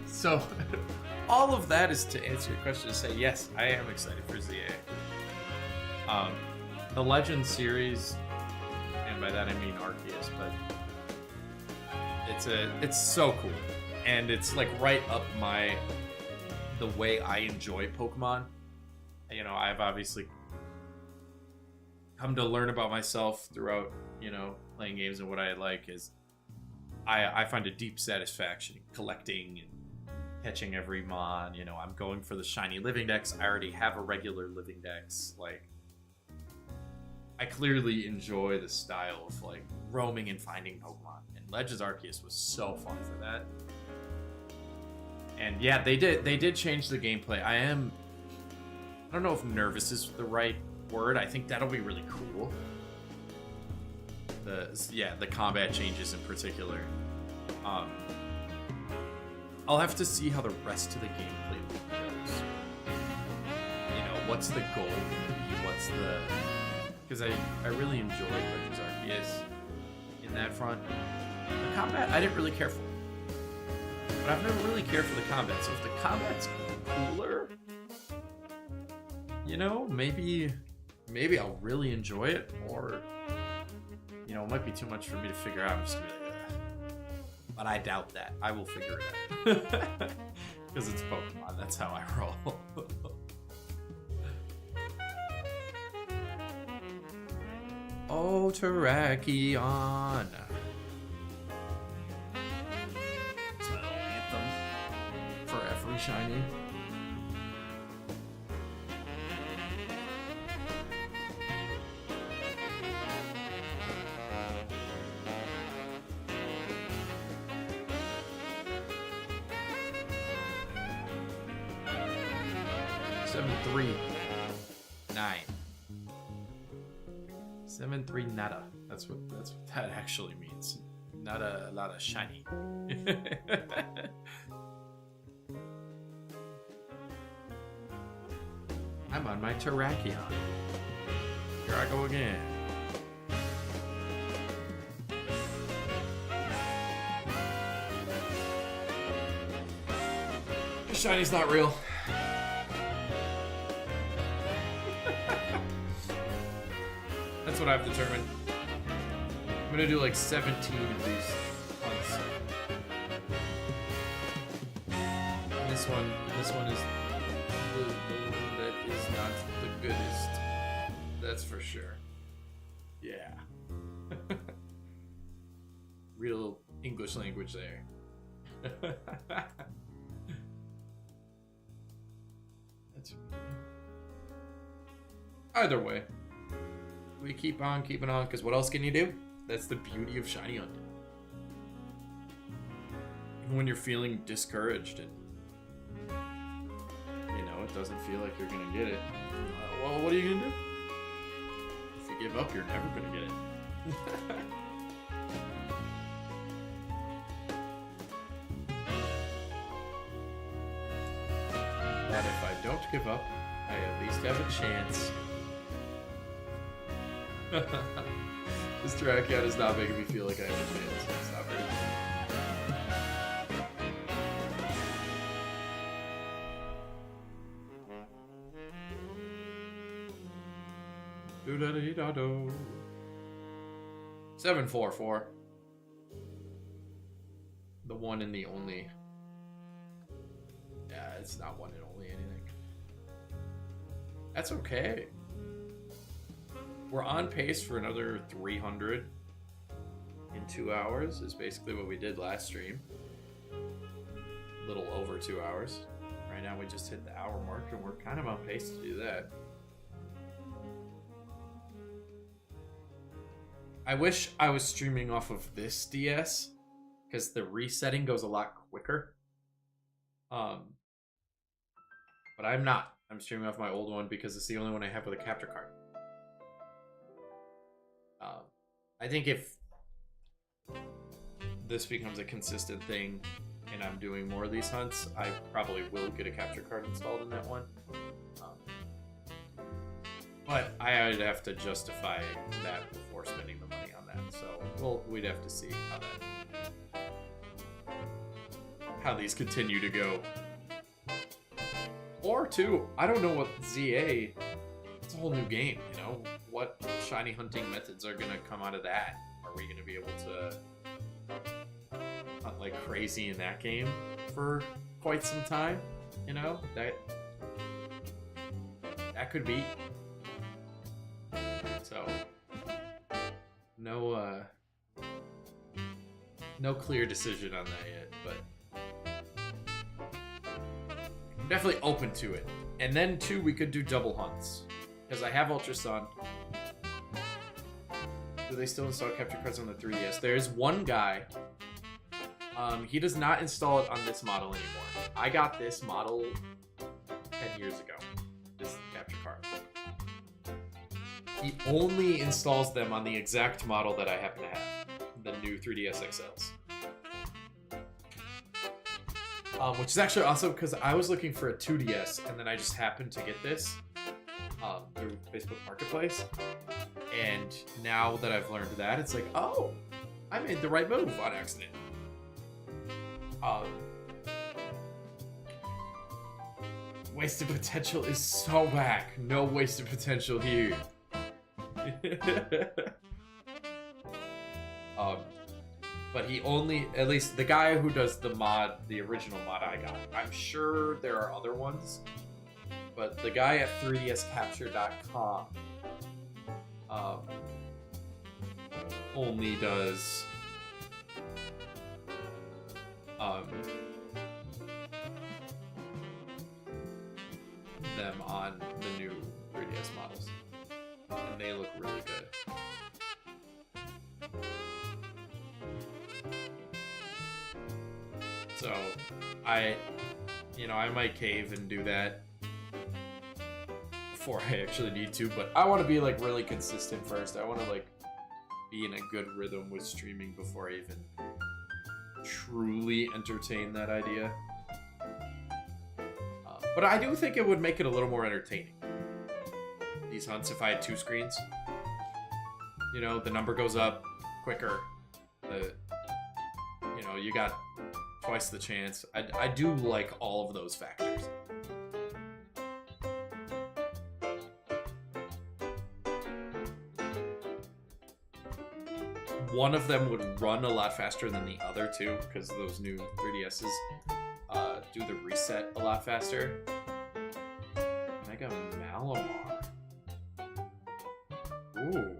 So, all of that is to answer your question to say, yes, I am excited for ZA. The Legends series, and by that I mean Arceus, but it's so cool. And it's like right up the way I enjoy Pokemon. You know, I've obviously come to learn about myself throughout, you know, playing games, and what I like is I find a deep satisfaction in collecting and catching every mon. You know, I'm going for the shiny living dex. I already have a regular living dex. Like, I clearly enjoy the style of like roaming and finding Pokemon, and Legends Arceus was so fun for that. And yeah, they did change the gameplay. I don't know if nervous is the right word. I think that'll be really cool. The combat changes in particular. I'll have to see how the rest of the gameplay goes. You know, what's the goal gonna be? What's the... Because I really enjoyed Legends Arceus in that front. The combat, I didn't really care for. But I've never really cared for the combat. So if the combat's cooler, you know, maybe I'll really enjoy it, or, you know, it might be too much for me to figure out. I'm just gonna be like, ugh. But I doubt that. I will figure it out. Because it's Pokemon. That's how I roll. Oh, Terrakion. It's my little anthem for every shiny. Seven, 3, 9. 7-3 nada. That's what that actually means. Not a lot of shiny. I'm on my Terrakion. Here I go again. Shiny's not real. That's what I've determined. I'm gonna do like 17 of these hunts. And this one is the one that is not the goodest. That's for sure. Yeah. Real English language there. That's either way. We keep on keeping on, because what else can you do? That's the beauty of shiny hunting. Even when you're feeling discouraged and, you know, it doesn't feel like you're gonna get it. Well, what are you gonna do? If you give up, you're never gonna get it. But if I don't give up, I at least have a chance. This Terrakion is not making me feel like I have a chance. It's not very Do-da-dee-da-do. 744. The one and the only. Yeah, it's not one and only anything. That's okay. We're on pace for another 300 in 2 hours, is basically what we did last stream. A little over 2 hours. Right now we just hit the hour mark, and we're kind of on pace to do that. I wish I was streaming off of this DS because the resetting goes a lot quicker. But I'm not. I'm streaming off my old one because it's the only one I have with a capture card. I think if this becomes a consistent thing and I'm doing more of these hunts, I probably will get a capture card installed in that one. But I'd have to justify that before spending the money on that. So we'd have to see how these continue to go. Or two, I don't know what ZA. It's a whole new game, you know. What shiny hunting methods are gonna come out of that? Are we gonna be able to hunt like crazy in that game for quite some time? You know, that could be. So no clear decision on that yet, but I'm definitely open to it. And then too, we could do double hunts because I have Ultra Sun. Do they still install capture cards on the 3DS? There is one guy. He does not install it on this model anymore. I got this model 10 years ago. This capture card. He only installs them on the exact model that I happen to have, the new 3DS XLs. Which is actually awesome because I was looking for a 2DS and then I just happened to get this through Facebook Marketplace. And now that I've learned that, it's like, oh, I made the right move on accident. Wasted potential is so whack. No wasted potential here. But he only, at least the guy who does the mod, the original mod I got. I'm sure there are other ones, but the guy at 3dscapture.com only does them on the new 3DS models, and they look really good. So I might cave and do that before I actually need to, but I want to be like really consistent first. I want to like be in a good rhythm with streaming before I even truly entertain that idea. But I do think it would make it a little more entertaining, these hunts, if I had 2 screens. You know, the number goes up quicker. You got twice the chance. I do like all of those factors. One of them would run a lot faster than the other too, because those new 3DSs do the reset a lot faster. Mega Malamar. Ooh.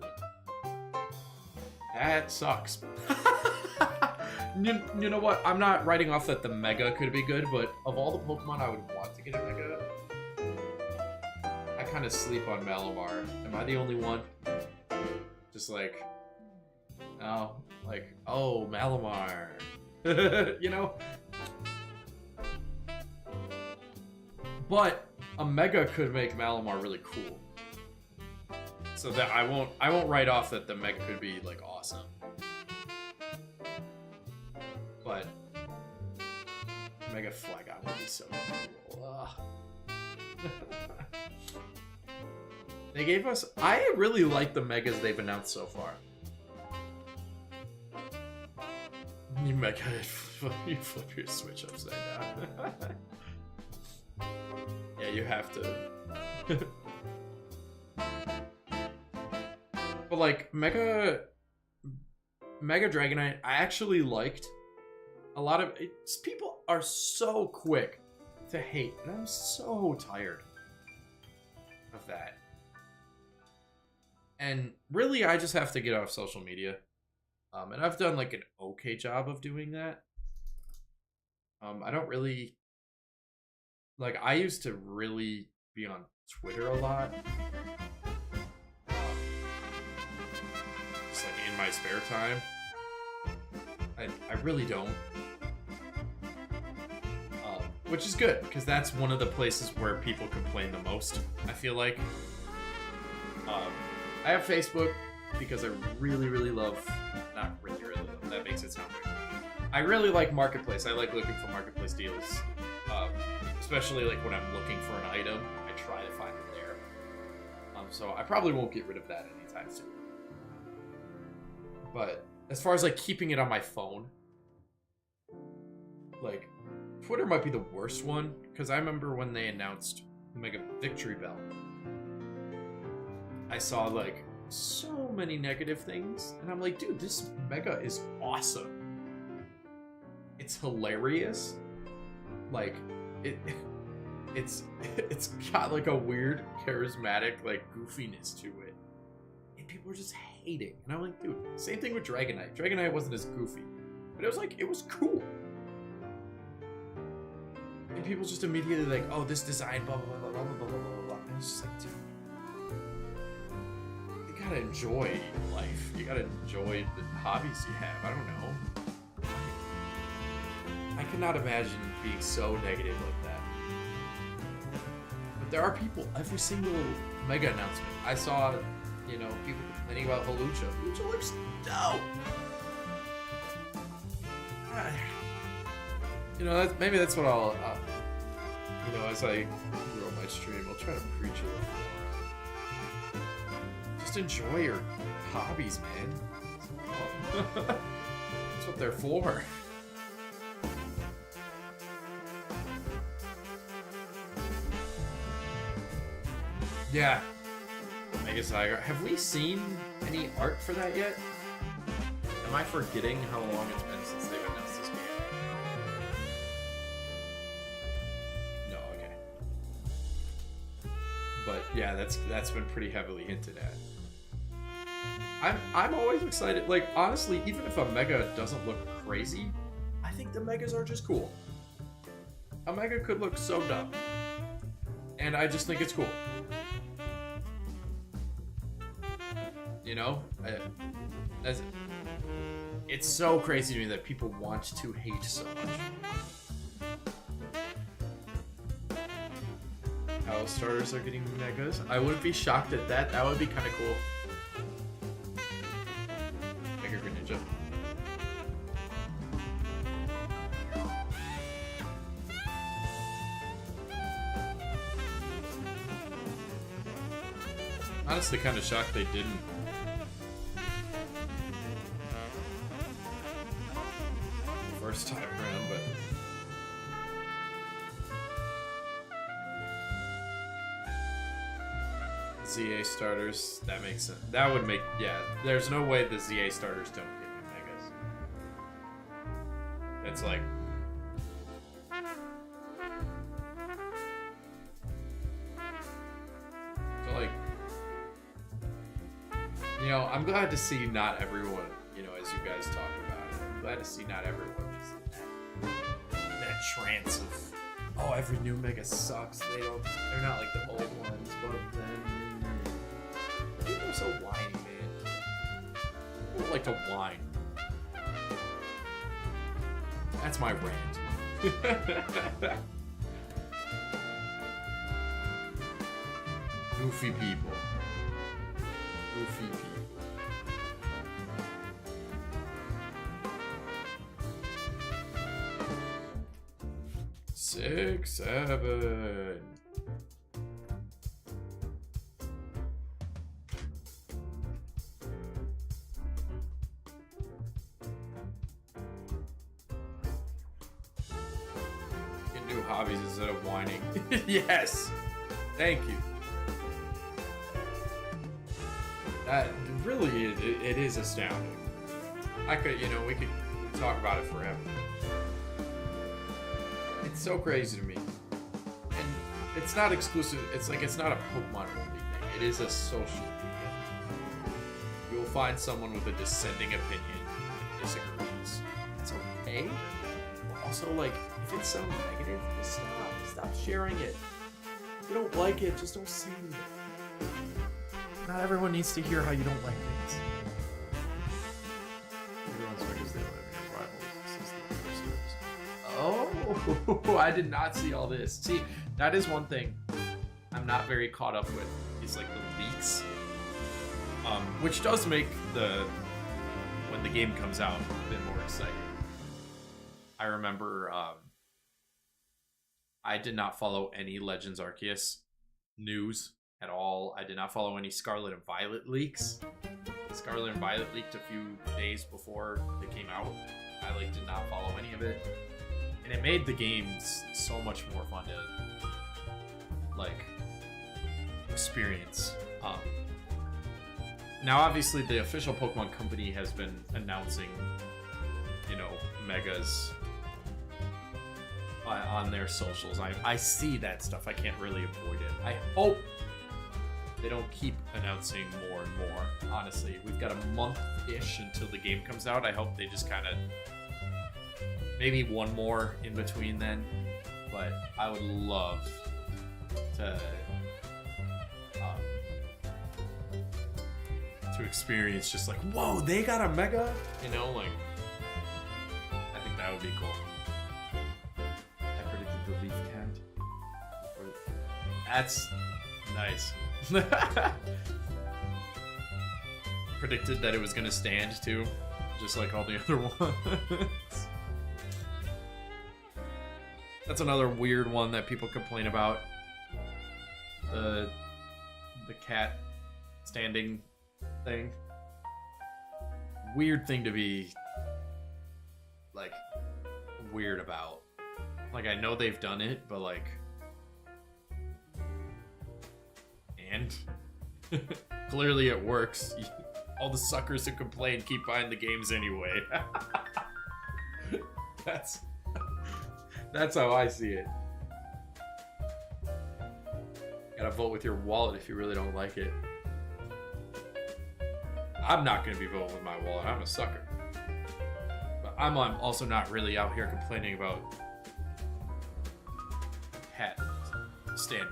That sucks. You know what? I'm not writing off that the Mega could be good, but of all the Pokemon I would want to get a Mega, I kind of sleep on Malamar. Am I the only one? Just like, oh, Malamar. You know? But a Mega could make Malamar really cool. So that I won't write off that the Mega could be like awesome. But Mega Flygon would be so cool. They gave us... I really like the Megas they've announced so far. You Mega... You flip your Switch upside down. Yeah, you have to. But like, Mega Dragonite, I actually liked. A lot of people are so quick to hate, and I'm so tired of that. And really, I just have to get off social media. And I've done like an okay job of doing that. I don't really... Like, I used to really be on Twitter a lot. Just like in my spare time. I really don't. Which is good, because that's one of the places where people complain the most, I feel like. I have Facebook because I really, really love... Not really, really love. That makes it sound weird. I really like Marketplace. I like looking for Marketplace deals. Especially like when I'm looking for an item, I try to find it there. So I probably won't get rid of that anytime soon. But as far as like keeping it on my phone, like Twitter might be the worst one, because I remember when they announced Mega Victory Bell, I saw like so many negative things, and I'm like, dude, this Mega is awesome. It's hilarious. Like it's got like a weird charismatic like goofiness to it, and people are just hating. And I'm like, dude, same thing with Dragonite. Dragonite wasn't as goofy, but it was like, it was cool. And people just immediately like, oh, this design, blah blah blah blah blah blah blah blah. And it's just like, dude, you gotta enjoy life. You gotta enjoy the hobbies you have. I don't know. I cannot imagine being so negative like that. But there are people, every single Mega announcement, I saw, you know, people complaining about Halucha. Halucha looks dope! You know, maybe that's what I'll, you know, as I grow my stream, I'll try to preach a little more. Just enjoy your hobbies, man. That's what they're for. Yeah. Mega Zygar. Have we seen any art for that yet? Am I forgetting how long it's been since they've announced this game? No, okay. But yeah, that's been pretty heavily hinted at. I'm always excited. Like, honestly, even if a Mega doesn't look crazy, I think the Megas are just cool. A Mega could look so dumb. And I just think it's cool. You know, it's so crazy to me that people want to hate so much. How starters are getting Megas? I wouldn't be shocked at that. That would be kind of cool. Mega Greninja. Honestly, kind of shocked they didn't. First time around, but ZA starters, that makes sense. That would make, yeah, there's no way the ZA starters don't get new Megas. It's like, so like, you know, I'm glad to see not everyone, you know, as you guys talk about it, I'm glad to see not everyone just that trance of, oh, every new Mega sucks. They're not like the old ones, but then people are so whiny, man. People like to whine. That's my rant. Goofy people. Goofy people. 6, 7. Get new hobbies instead of whining. Yes! Thank you. That really, it is astounding. I could, you know, we could talk about it forever. It's so crazy to me. And it's not exclusive. It's like, it's not a Pokemon only thing. It is a social media. You'll find someone with a dissenting opinion and disagrees. It's okay. But also, like, if it's so negative, just stop sharing it. If you don't like it, just don't say anything. Not everyone needs to hear how you don't like things. Oh, I did not see all this. See, that is one thing I'm not very caught up with. Is like the leaks, which does make when the game comes out a bit more exciting. I remember I did not follow any Legends Arceus news at all. I did not follow any Scarlet and Violet leaks. Scarlet and Violet leaked a few days before they came out. I did not follow any of it, and it made the games so much more fun to experience. Now, obviously, the official Pokemon Company has been announcing, megas on their socials. I see that stuff. I can't really avoid it. I hope they don't keep announcing more and more. Honestly, we've got a month-ish until the game comes out. I hope they just kind of maybe one more in between then. But I would love to experience just whoa, they got a mega, I think that would be cool. I predicted the Leaf can't. That's nice. Predicted that it was gonna stand too, just like all the other ones. That's another weird one that people complain about. The cat standing thing. Weird thing to be weird about. I know they've done it, but and clearly it works. All the suckers who complain keep buying the games anyway. That's how I see it. Gotta vote with your wallet if you really don't like it. I'm not gonna be voting with my wallet. I'm a sucker. But I'm also not really out here complaining about cat standing.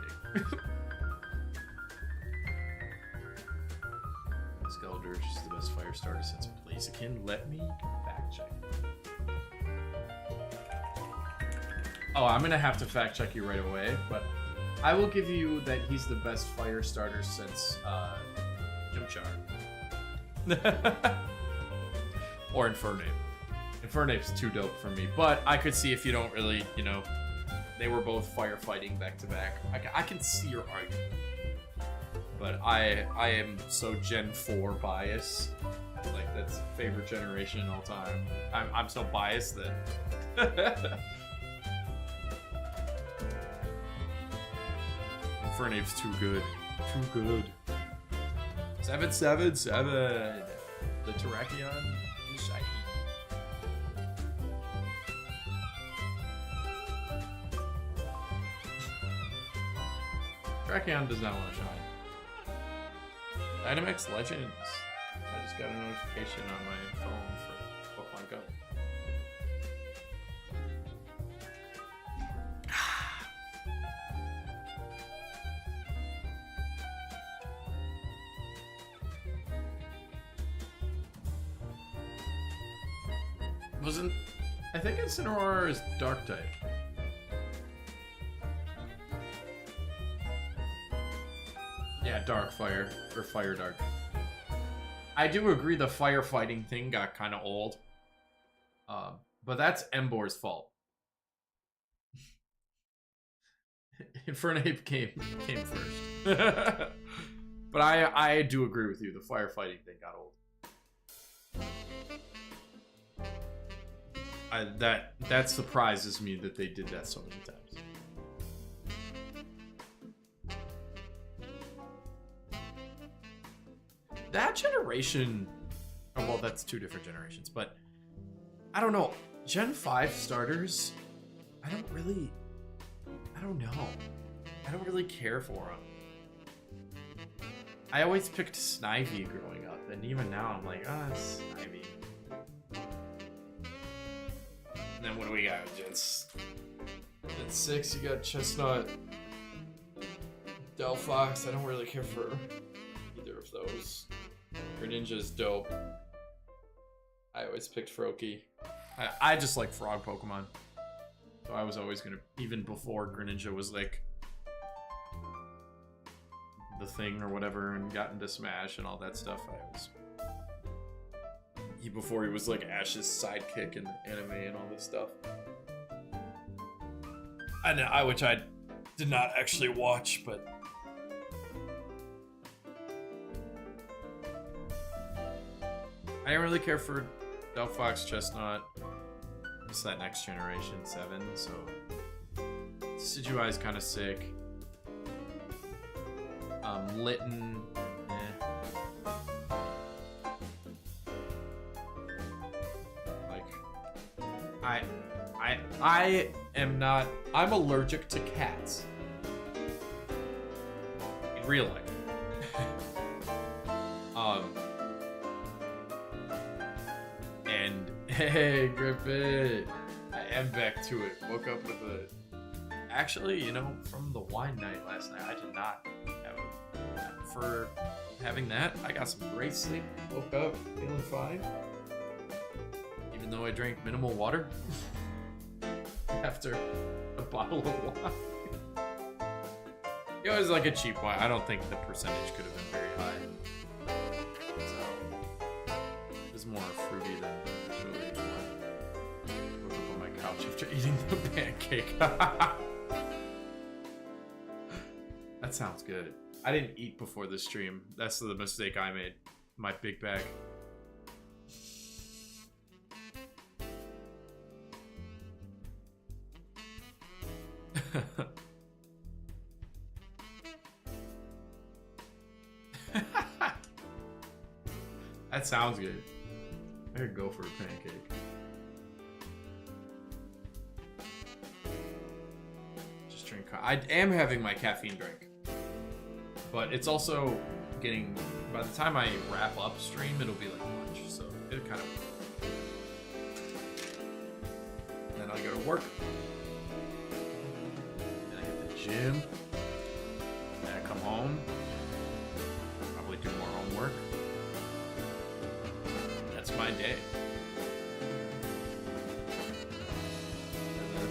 Skeldurge is the best fire starter since Blaziken. Let me fact check. Oh, I'm gonna have to fact check you right away, but I will give you that he's the best fire starter since Chimchar. Or Infernape. Infernape's too dope for me, but I could see if you don't really, they were both firefighting back to back. I can see your argument, but I am so Gen 4 biased. That's favorite generation all time. I'm so biased that Infernape's too good. Too good. 777. The Terrakion is shiny. Terrakion does not want to shine. Dynamax Legends. I just got a notification on my phone for Pokemon Go. I think Incineroar is Dark type. Yeah, Dark Fire or Fire Dark. I do agree the firefighting thing got kind of old, but that's Embor's fault. Infernape came first, but I do agree with you. The firefighting thing got old. That surprises me that they did that so many times. That generation, oh, well, that's two different generations, but I don't know. Gen 5 starters, I don't know. I don't really care for them. I always picked Snivy growing up, and even now I'm like, it's Snivy. And then what do we got? Gen 6, you got Chestnut, Delphox. I don't really care for either of those. Greninja's dope. I always picked Froakie. I just like frog Pokemon. So I was always gonna, even before Greninja was like the thing or whatever and got into Smash and all that stuff, I was... before he was like Ash's sidekick in the anime and all this stuff. Which I did not actually watch, but... I didn't really care for Delphox, Chestnut. It's that next generation, 7, so... Decidueye is kind of sick. Litten... I am not... I'm allergic to cats. In real life. And... Hey, Griffin! I am back to it. Woke up with a... Actually, you know, from the wine night last night, I did not have a... For having that, I got some great sleep. Woke up feeling fine. Even though I drank minimal water. After a bottle of wine. It was like a cheap wine. I don't think the percentage could have been very high. So, it was more fruity than usually. Woke up on my couch after eating the pancake. That sounds good. I didn't eat before the stream. That's the mistake I made. My big bag. That sounds good. I could go for a pancake. Just drink. I am having my caffeine drink, but it's also getting. By the time I wrap up stream, it'll be like lunch, so it kind of. And then I go to work. Gym. Then I come home. Probably do more homework. That's my day.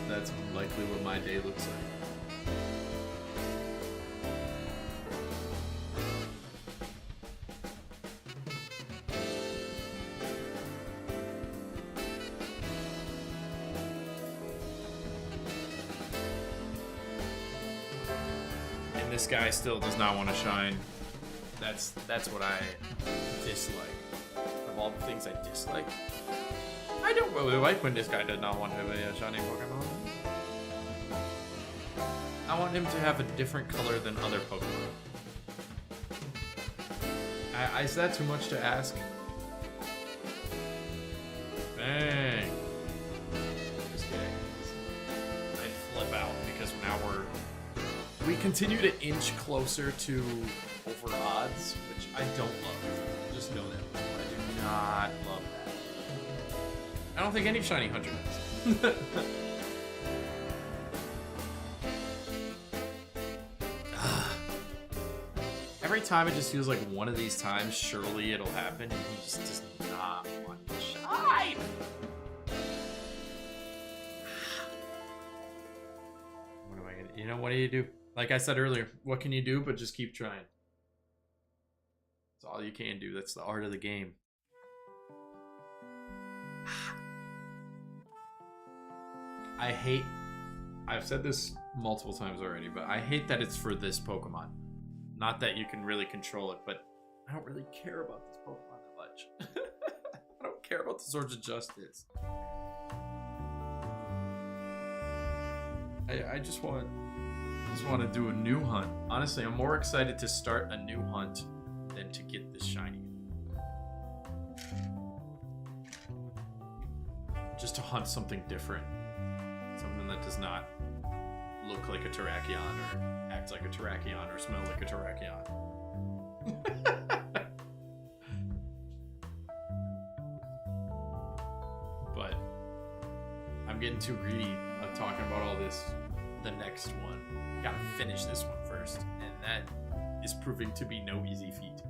That's likely what my day looks like. This guy still does not want to shine. That's what I dislike. Of all the things I dislike, I don't really like when this guy does not want to have a shiny Pokemon. I want him to have a different color than other Pokemon. Is that too much to ask? Bang. Just kidding. I'd flip out because now we continue to inch closer to over odds, which I don't love. Just know that. I do not love that. I don't think any shiny hunter does. Every time it just feels like one of these times, surely it'll happen, and he just does not want to shine. What am I gonna? You know, what do you do? Like I said earlier, what can you do but just keep trying? That's all you can do. That's the art of the game. I've said this multiple times already, but I hate that it's for this Pokemon. Not that you can really control it, but I don't really care about this Pokemon that much. I don't care about the Swords of Justice. I just want to do a new hunt. Honestly, I'm more excited to start a new hunt than to get this shiny. Just to hunt something different. Something that does not look like a Terrakion or act like a Terrakion or smell like a Terrakion. But I'm getting too greedy of talking about all this. The next one. Gotta finish this one first. And that is proving to be no easy feat.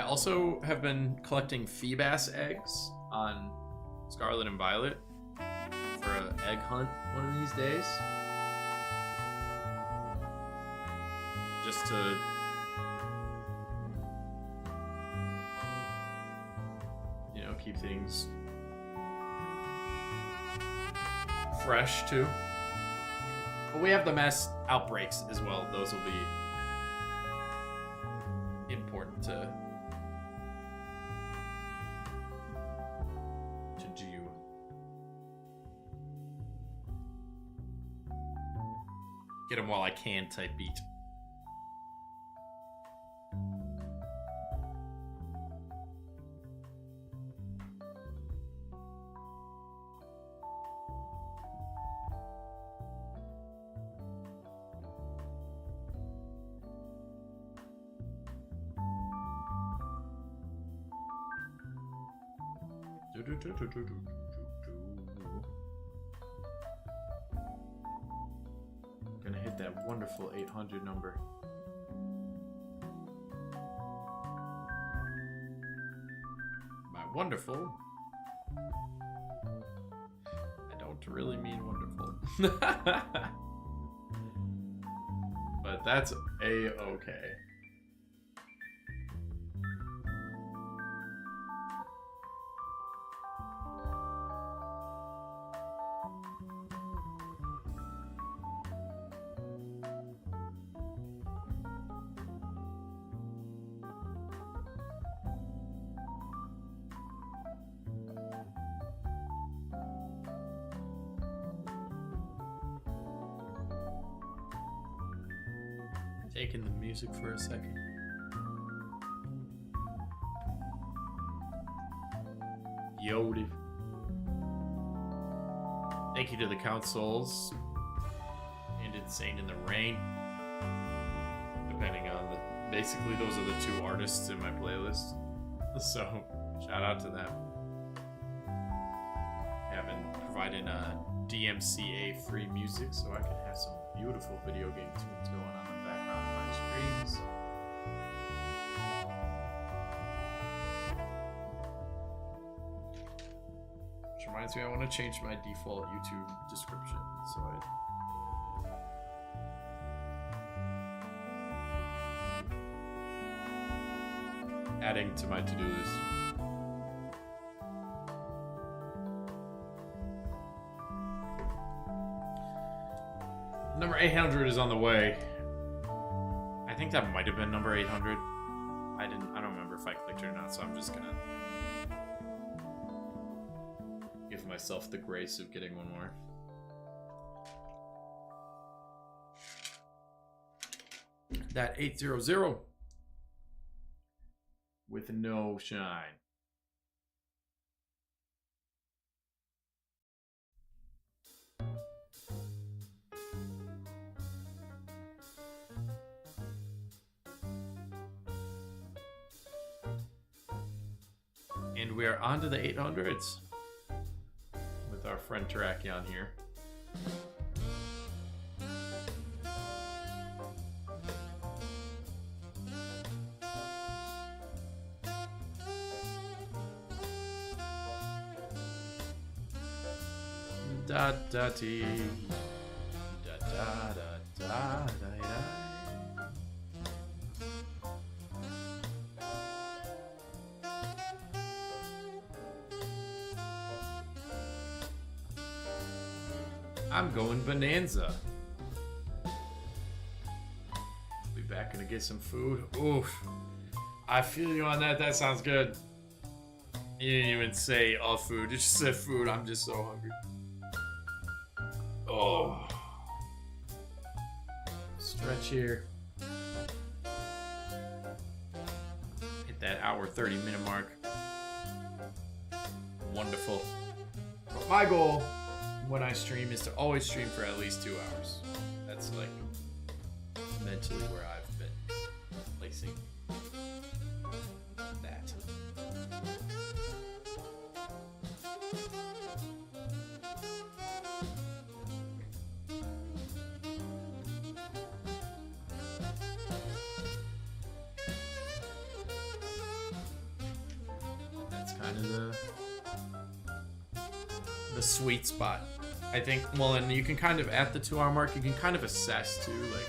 I also have been collecting Feebas eggs on Scarlet and Violet for an egg hunt one of these days. Just to keep things fresh too. But we have the mass outbreaks as well. Those will be important to do. Get them while I can type beat. Gonna hit that wonderful 800 number. By wonderful, I don't really mean wonderful. But that's a-okay. Taking the music for a second. Yodi. Thank you to the consoles and Insane in the Rain. Depending on basically those are the two artists in my playlist. So shout out to them. Having providing DMCA free music so I can have some beautiful video game tunes going on in the background of my streams. Which reminds me, I want to change my default YouTube description. So adding to my to-do list. Number 800 is on the way. I think that might have been number 800. I don't remember if I clicked it or not, so I'm just gonna give myself the grace of getting one more. That 800 with no shine. And we are on to the 800s with our friend Terrakion here. Da da dee, da da da da da da. I'm going bonanza. Be back gonna get some food. Oof. I feel you on that. That sounds good. You didn't even say all food. You just said food. I'm just so hungry. Oh. Stretch here. Hit that hour 30-minute mark. Wonderful. But my goal when I stream is to always stream for at least 2 hours. That's like mentally where I've been placing that. kind of the sweet spot. I think, well, and you can kind of, at the 2-hour mark, you can kind of assess too, like,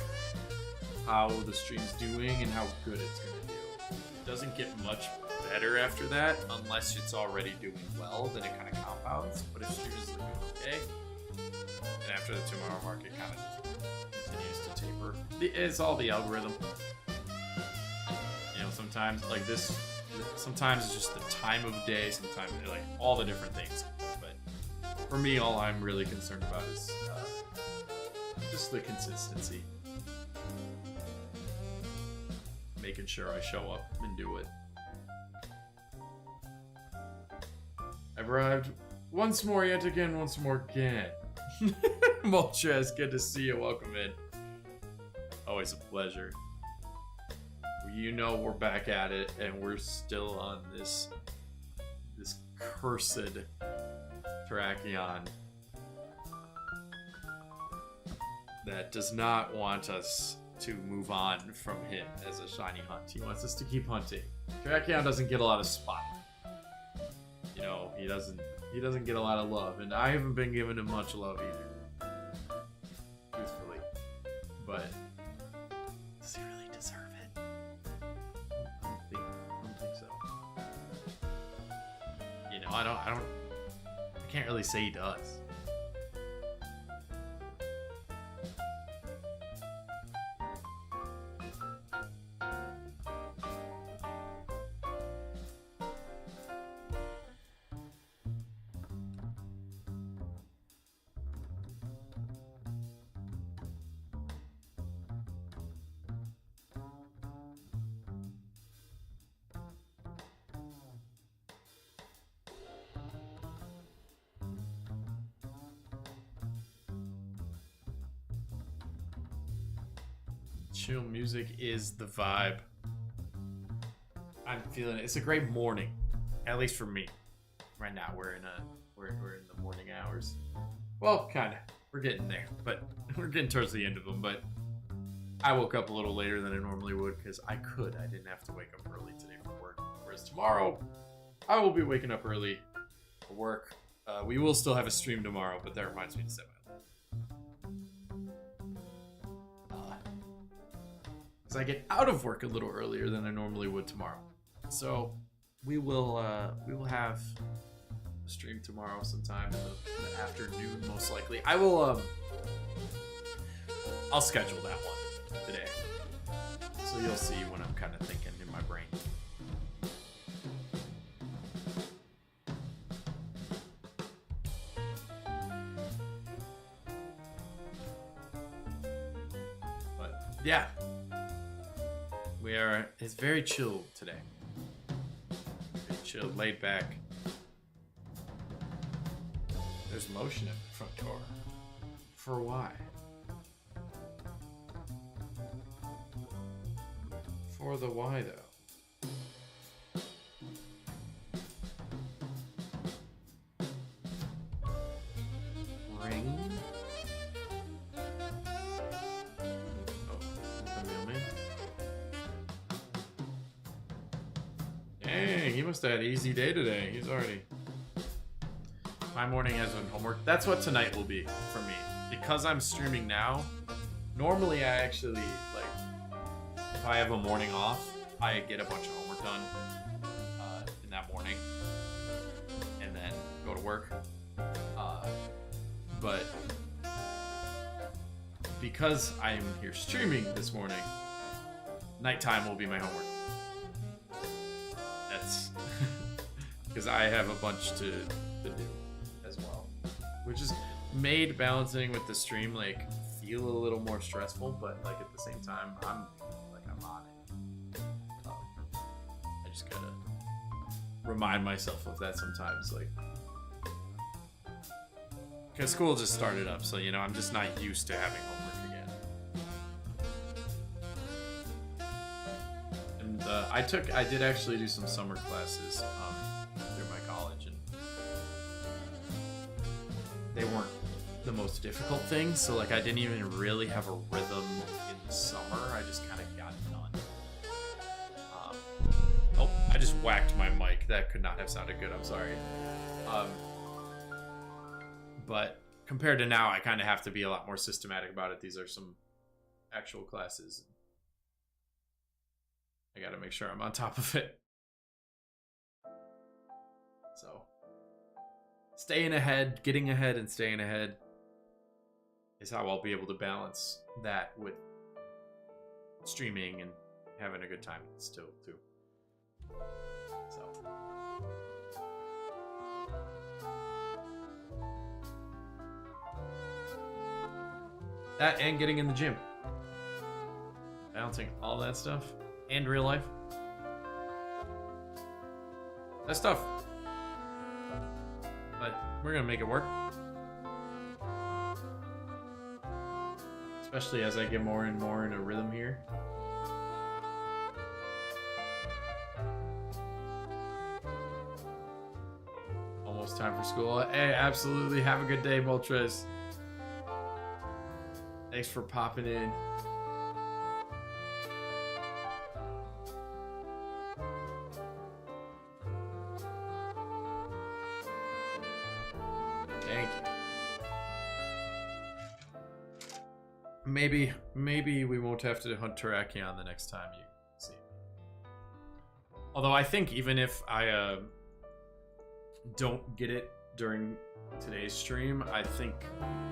how the stream's doing and how good it's going to do. It doesn't get much better after that, unless it's already doing well, then it kind of compounds. But if stream is doing okay, and after the 2-hour mark, it kind of just continues to taper. It's all the algorithm. You know, sometimes, like this, sometimes it's just the time of day, sometimes, like, all the different things. But for me, all I'm really concerned about is just the consistency. Making sure I show up and do it. I've arrived once more, yet again, once more again. Moltres, good to see you. Welcome in. Always a pleasure. You know we're back at it, and we're still on this cursed Terrakion that does not want us to move on from him as a shiny hunt. He wants us to keep hunting. Terrakion doesn't get a lot of spotlight. You know, he doesn't get a lot of love, and I haven't been giving him much love either. Truthfully. But does he really deserve it? I don't think so. You know, I can't really say he does. Chill music is the vibe. I'm feeling it. It's a great morning, at least for me. Right now, we're in the morning hours. Well, kind of. We're getting there, but we're getting towards the end of them. But I woke up a little later than I normally would because I didn't have to wake up early today for work. Whereas tomorrow, I will be waking up early for work. We will still have a stream tomorrow, but that reminds me to set my alarm. I get out of work a little earlier than I normally would tomorrow, so we will have a stream tomorrow sometime in the afternoon, most likely. I'll schedule that one today, so you'll see when I'm kind of thinking in my brain. But yeah. It's very chill today. Very chill, laid back. There's motion at the front door. For why? For the why, though. Ring? Dang, he must have had an easy day today. He's already... My morning has been homework. That's what tonight will be for me. Because I'm streaming now, normally I actually, like, if I have a morning off, I get a bunch of homework done in that morning. And then go to work. But because I am here streaming this morning, nighttime will be my homework. That's because I have a bunch to do as well, which is made balancing with the stream like feel a little more stressful, but like at the same time I'm on it. I just gotta remind myself of that sometimes, like, because school just started up, so you know I'm just not used to having homework again. And I did actually do some summer classes through my college, and they weren't the most difficult things. So like I didn't even really have a rhythm in the summer. I just kind of got done. Oh, I just whacked my mic. That could not have sounded good. I'm sorry. But compared to now, I kind of have to be a lot more systematic about it. These are some actual classes. I got to make sure I'm on top of it. So, staying ahead, getting ahead, and staying ahead is how I'll be able to balance that with streaming and having a good time still, too. So. That and getting in the gym. Balancing all that stuff and real life. That's tough. But we're gonna make it work. Especially as I get more and more in a rhythm here. Almost time for school. Hey, absolutely. Have a good day, Moltres. Thanks for popping in. Thank you. Maybe we won't have to hunt Terrakion the next time you see me. Although I think even if I don't get it during today's stream, I think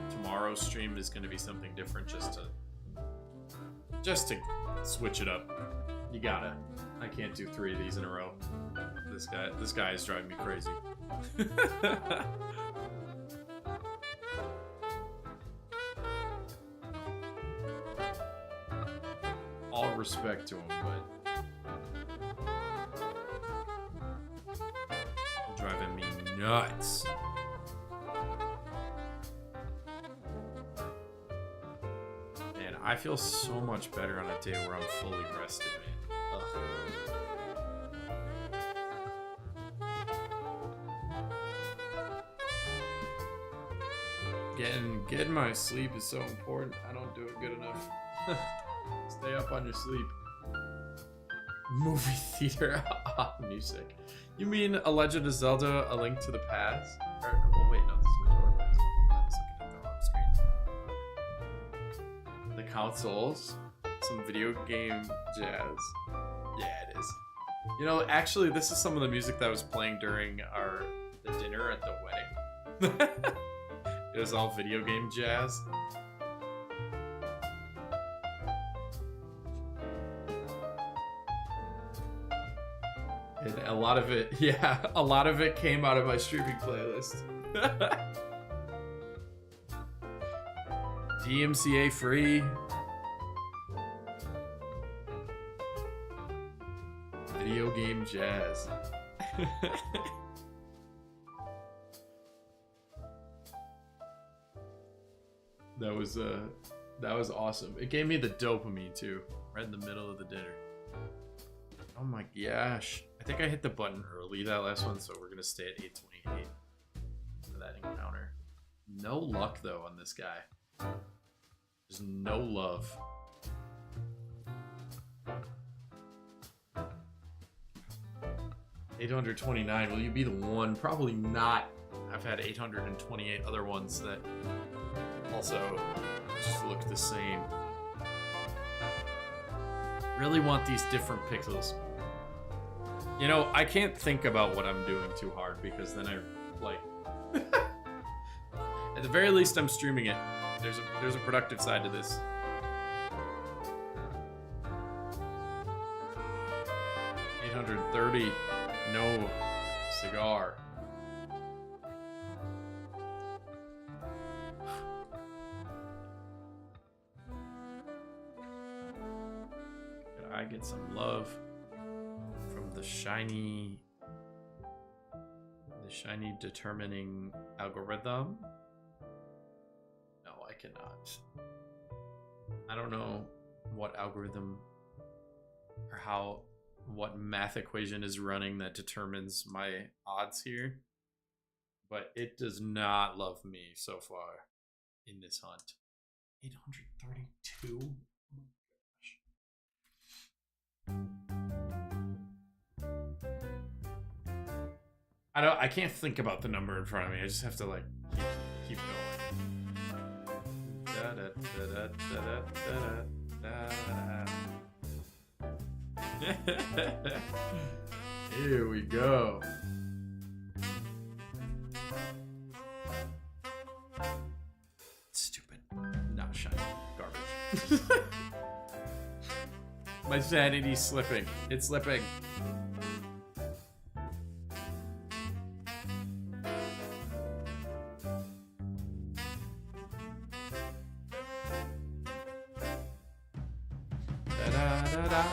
tomorrow's stream is going to be something different, just to switch it up. You gotta. I can't do 3 of these in a row. This guy is driving me crazy. All respect to him, but driving me nuts. Man, I feel so much better on a day where I'm fully rested, man. Getting my sleep is so important. I don't do it good enough. Stay up on your sleep. Movie theater music. You mean A Legend of Zelda: A Link to the Past? Well, wait, no, this is Majora's Mask. I was looking at the wrong screen. The consoles, some video game jazz. Yeah, it is. You know, actually, this is some of the music that was playing during the dinner at the wedding. It was all video game jazz. And a lot of it, yeah, a lot of it came out of my streaming playlist. DMCA free. Video game jazz. That was awesome. It gave me the dopamine too, right in the middle of the dinner. Oh my gosh. I think I hit the button early that last one, so we're gonna stay at 828 for that encounter. No luck though on this guy. There's no love. $829. Will you be the one? Probably not. I've had 828 other ones that also just look the same. Really want these different pixels. You know, I can't think about what I'm doing too hard because then I like. At the very least, I'm streaming it. There's a productive side to this. $830. No cigar. Could I get some love from the shiny determining algorithm? No, I cannot. I don't know what algorithm or what math equation is running that determines my odds here, but it does not love me so far in this hunt. 832? Oh my gosh. I can't think about the number in front of me. I just have to like keep going. Here we go. Stupid. Not shiny. Garbage. My sanity's slipping. It's slipping. Da-da-da-da.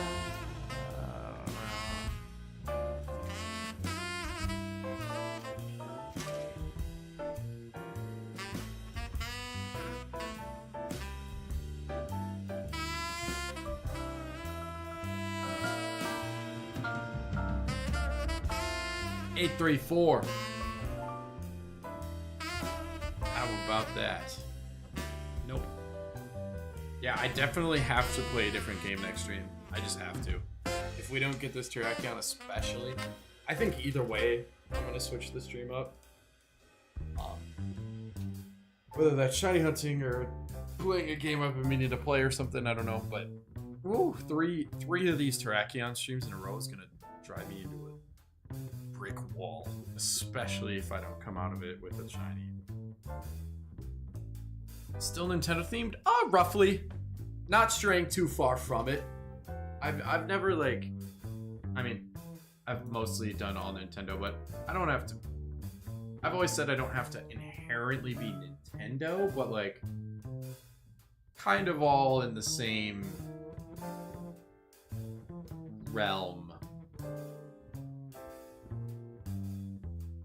834. How about that? Nope. Yeah, I definitely have to play a different game next stream. I just have to. If we don't get this Terrakion especially, I think either way, I'm gonna switch the stream up. Whether that's shiny hunting or playing a game I've been meaning to play or something, I don't know. But ooh, three of these Terrakion streams in a row is gonna drive me into a brick wall, especially if I don't come out of it with a shiny. Still Nintendo themed? Roughly. Not straying too far from it. I've never like, I mean, I've mostly done all Nintendo, but I don't have to. I've always said I don't have to inherently be Nintendo, but like, kind of all in the same realm,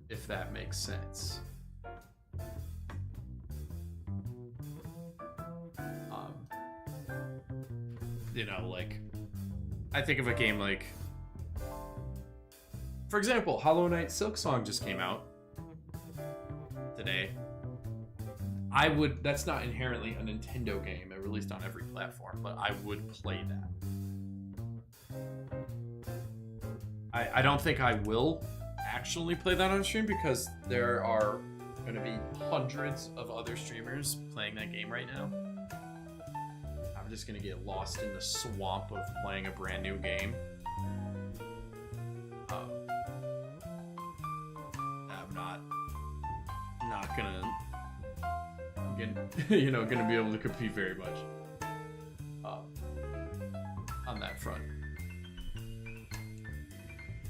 if that makes sense. You know, like, I think of a game like, for example, Hollow Knight Silksong just came out today. That's not inherently a Nintendo game. It released on every platform, but I would play that. I don't think I will actually play that on stream because there are going to be hundreds of other streamers playing that game right now. I'm just going to get lost in the swamp of playing a brand new game. I'm not gonna gonna be able to compete very much on that front.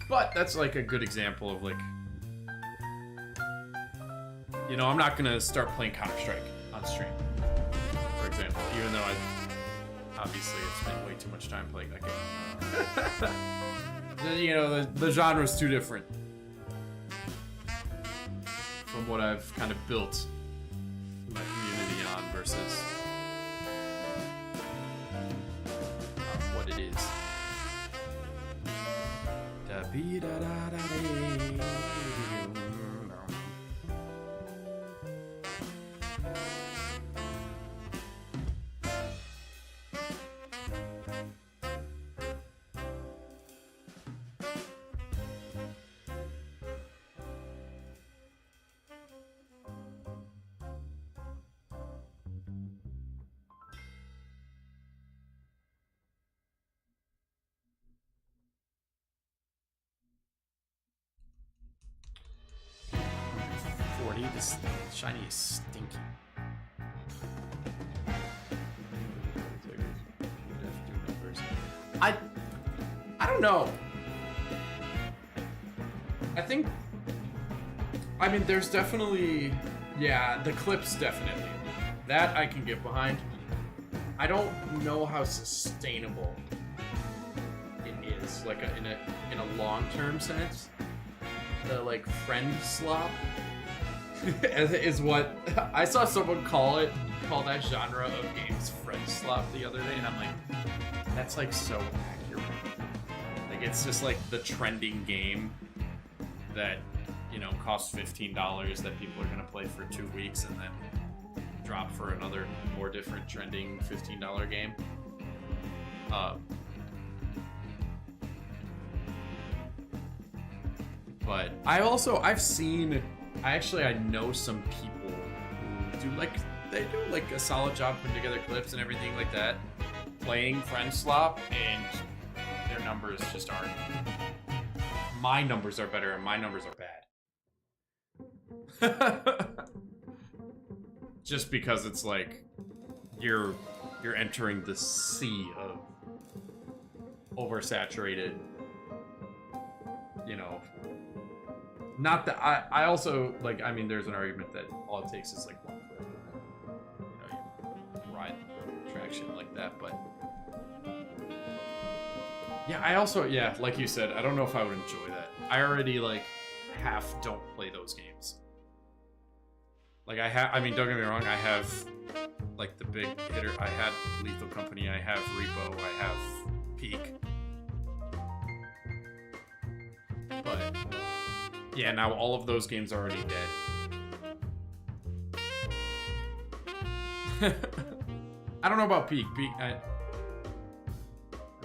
But that's like a good example of like, you know, I'm not gonna start playing Counter-Strike on stream, for example, even though obviously I've spent way too much time playing that game. You know, the genre's too different from what I've kind of built my community on versus what it is. This shiny is stinky. I don't know. I mean, there's definitely, yeah, the clips definitely. That I can get behind. I don't know how sustainable it is, like in a long-term sense. The like friend slop is what I saw someone call that genre of games friend slop the other day, and I'm like, that's like so accurate. Like, it's just like the trending game that, you know, costs $15 that people are gonna play for 2 weeks and then drop for another more different trending $15 game. But I've seen, I know some people who do they do like a solid job putting together clips and everything like that, playing Friend Slop, and their numbers just aren't. My numbers are better, and my numbers are bad. Just because it's like you're entering the sea of oversaturated, you know. Not that I also like. I mean, there's an argument that all it takes is like one clip, you ride traction like that. But yeah, like you said, I don't know if I would enjoy that. I already like half don't play those games. Like I mean, don't get me wrong, I have like the big hitter. I had Lethal Company, I have Repo, I have Peak. But yeah, now all of those games are already dead. I don't know about Peak. I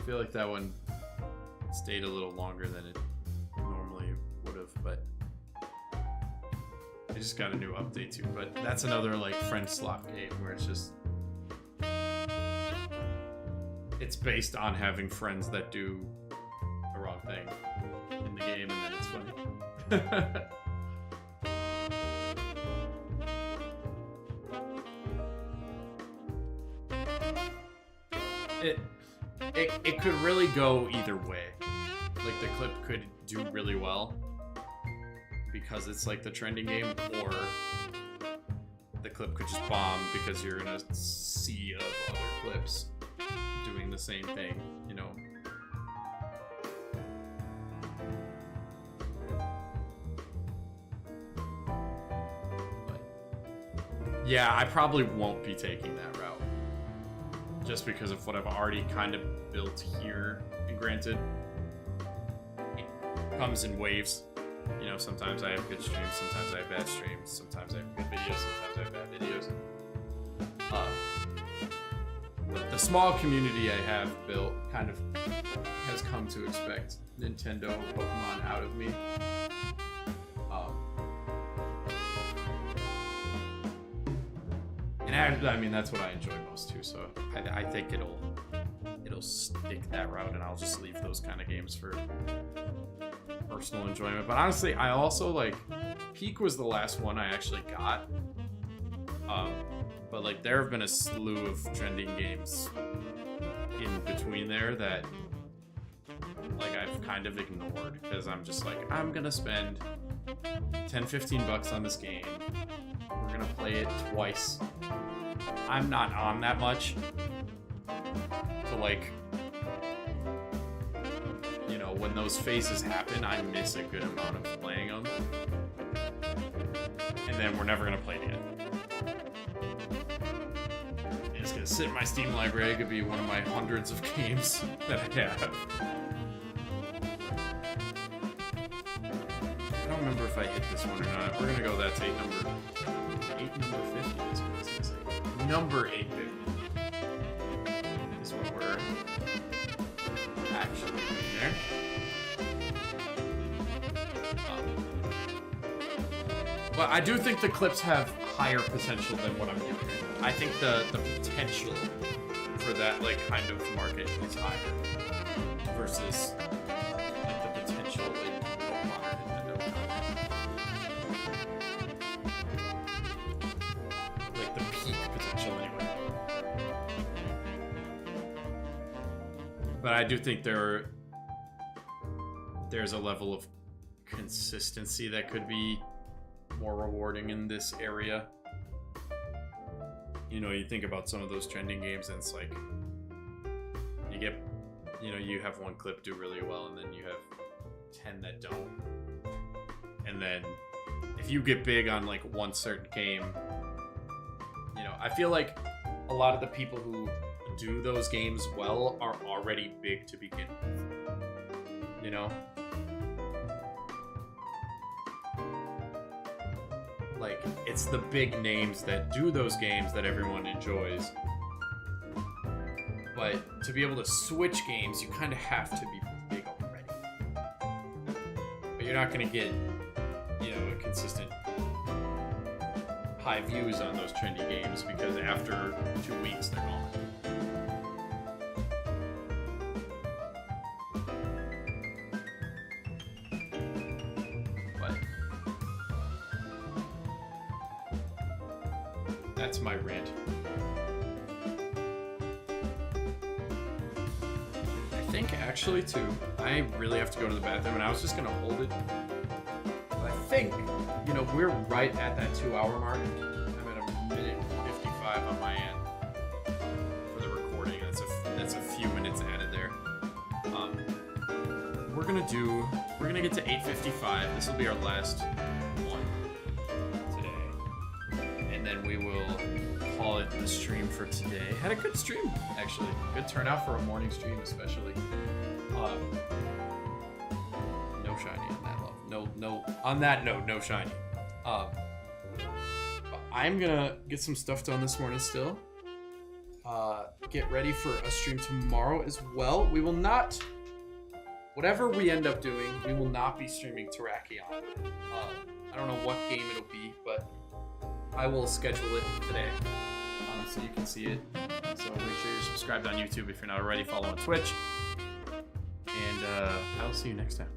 feel like that one stayed a little longer than it normally would have, but I just got a new update too. But that's another like Friend Slop game where it's just it's based on having friends that do the wrong thing in the game, and then it's funny. It could really go either way. Like the clip could do really well because it's like the trending game, or the clip could just bomb because you're in a sea of other clips doing the same thing, you know. But yeah, I probably won't be taking that route just because of what I've already kind of built here. And granted, it comes in waves. You know, sometimes I have good streams, sometimes I have bad streams, sometimes I have good videos, sometimes I have bad videos. But the small community I have built kind of has come to expect Nintendo Pokemon out of me. And I mean, that's what I enjoy most too, so I think it'll stick that route, and I'll just leave those kind of games for personal enjoyment. But honestly, I also like Peak was the last one I actually got. But like there have been a slew of trending games in between there that like I've kind of ignored because I'm just like, I'm gonna spend $10-15 on this game. We're gonna play it twice. I'm not on that much to like, you know, when those phases happen, I miss a good amount of playing them, and then we're never gonna play it again. It's gonna sit in my Steam library. It could be one of my hundreds of games that I have. I don't remember if I hit this one or not. We're gonna go. That's number 50 is what it's gonna say. Number 850 is what we're actually doing there. But I do think the clips have higher potential than what I'm doing. I think the potential for that like kind of market is higher versus like the potential in modern Nintendo content. Like the peak potential anyway. But I do think there's a level of consistency that could be more rewarding in this area. You know, you think about some of those trending games and it's like you get, you know, you have one clip do really well and then you have 10 that don't. And then if you get big on like one certain game, you know, I feel like a lot of the people who do those games well are already big to begin with. You know? Like, it's the big names that do those games that everyone enjoys. But to be able to switch games, you kind of have to be big already. But you're not gonna get, you know, a consistent high views on those trendy games because after 2 weeks they're gone. But that's my rant. I think actually too, I really have to go to the bathroom and I was just gonna hold it. But I think, you know, we're right at that 2-hour mark. I'm at a minute 55 on my end for the recording. That's a few minutes added there. We're gonna get to 8:55. This will be our last one today. And then we will call it the stream for today. Had a good stream, actually. Good turnout for a morning stream, especially. No shiny on that love. No. On that note, no shiny. I'm gonna get some stuff done this morning still. Get ready for a stream tomorrow as well. We will not, whatever we end up doing, we will not be streaming Terrakion. I don't know what game it'll be, but I will schedule it today so you can see it. So make sure you're subscribed on YouTube if you're not already. Follow on Twitch. And I'll see you next time.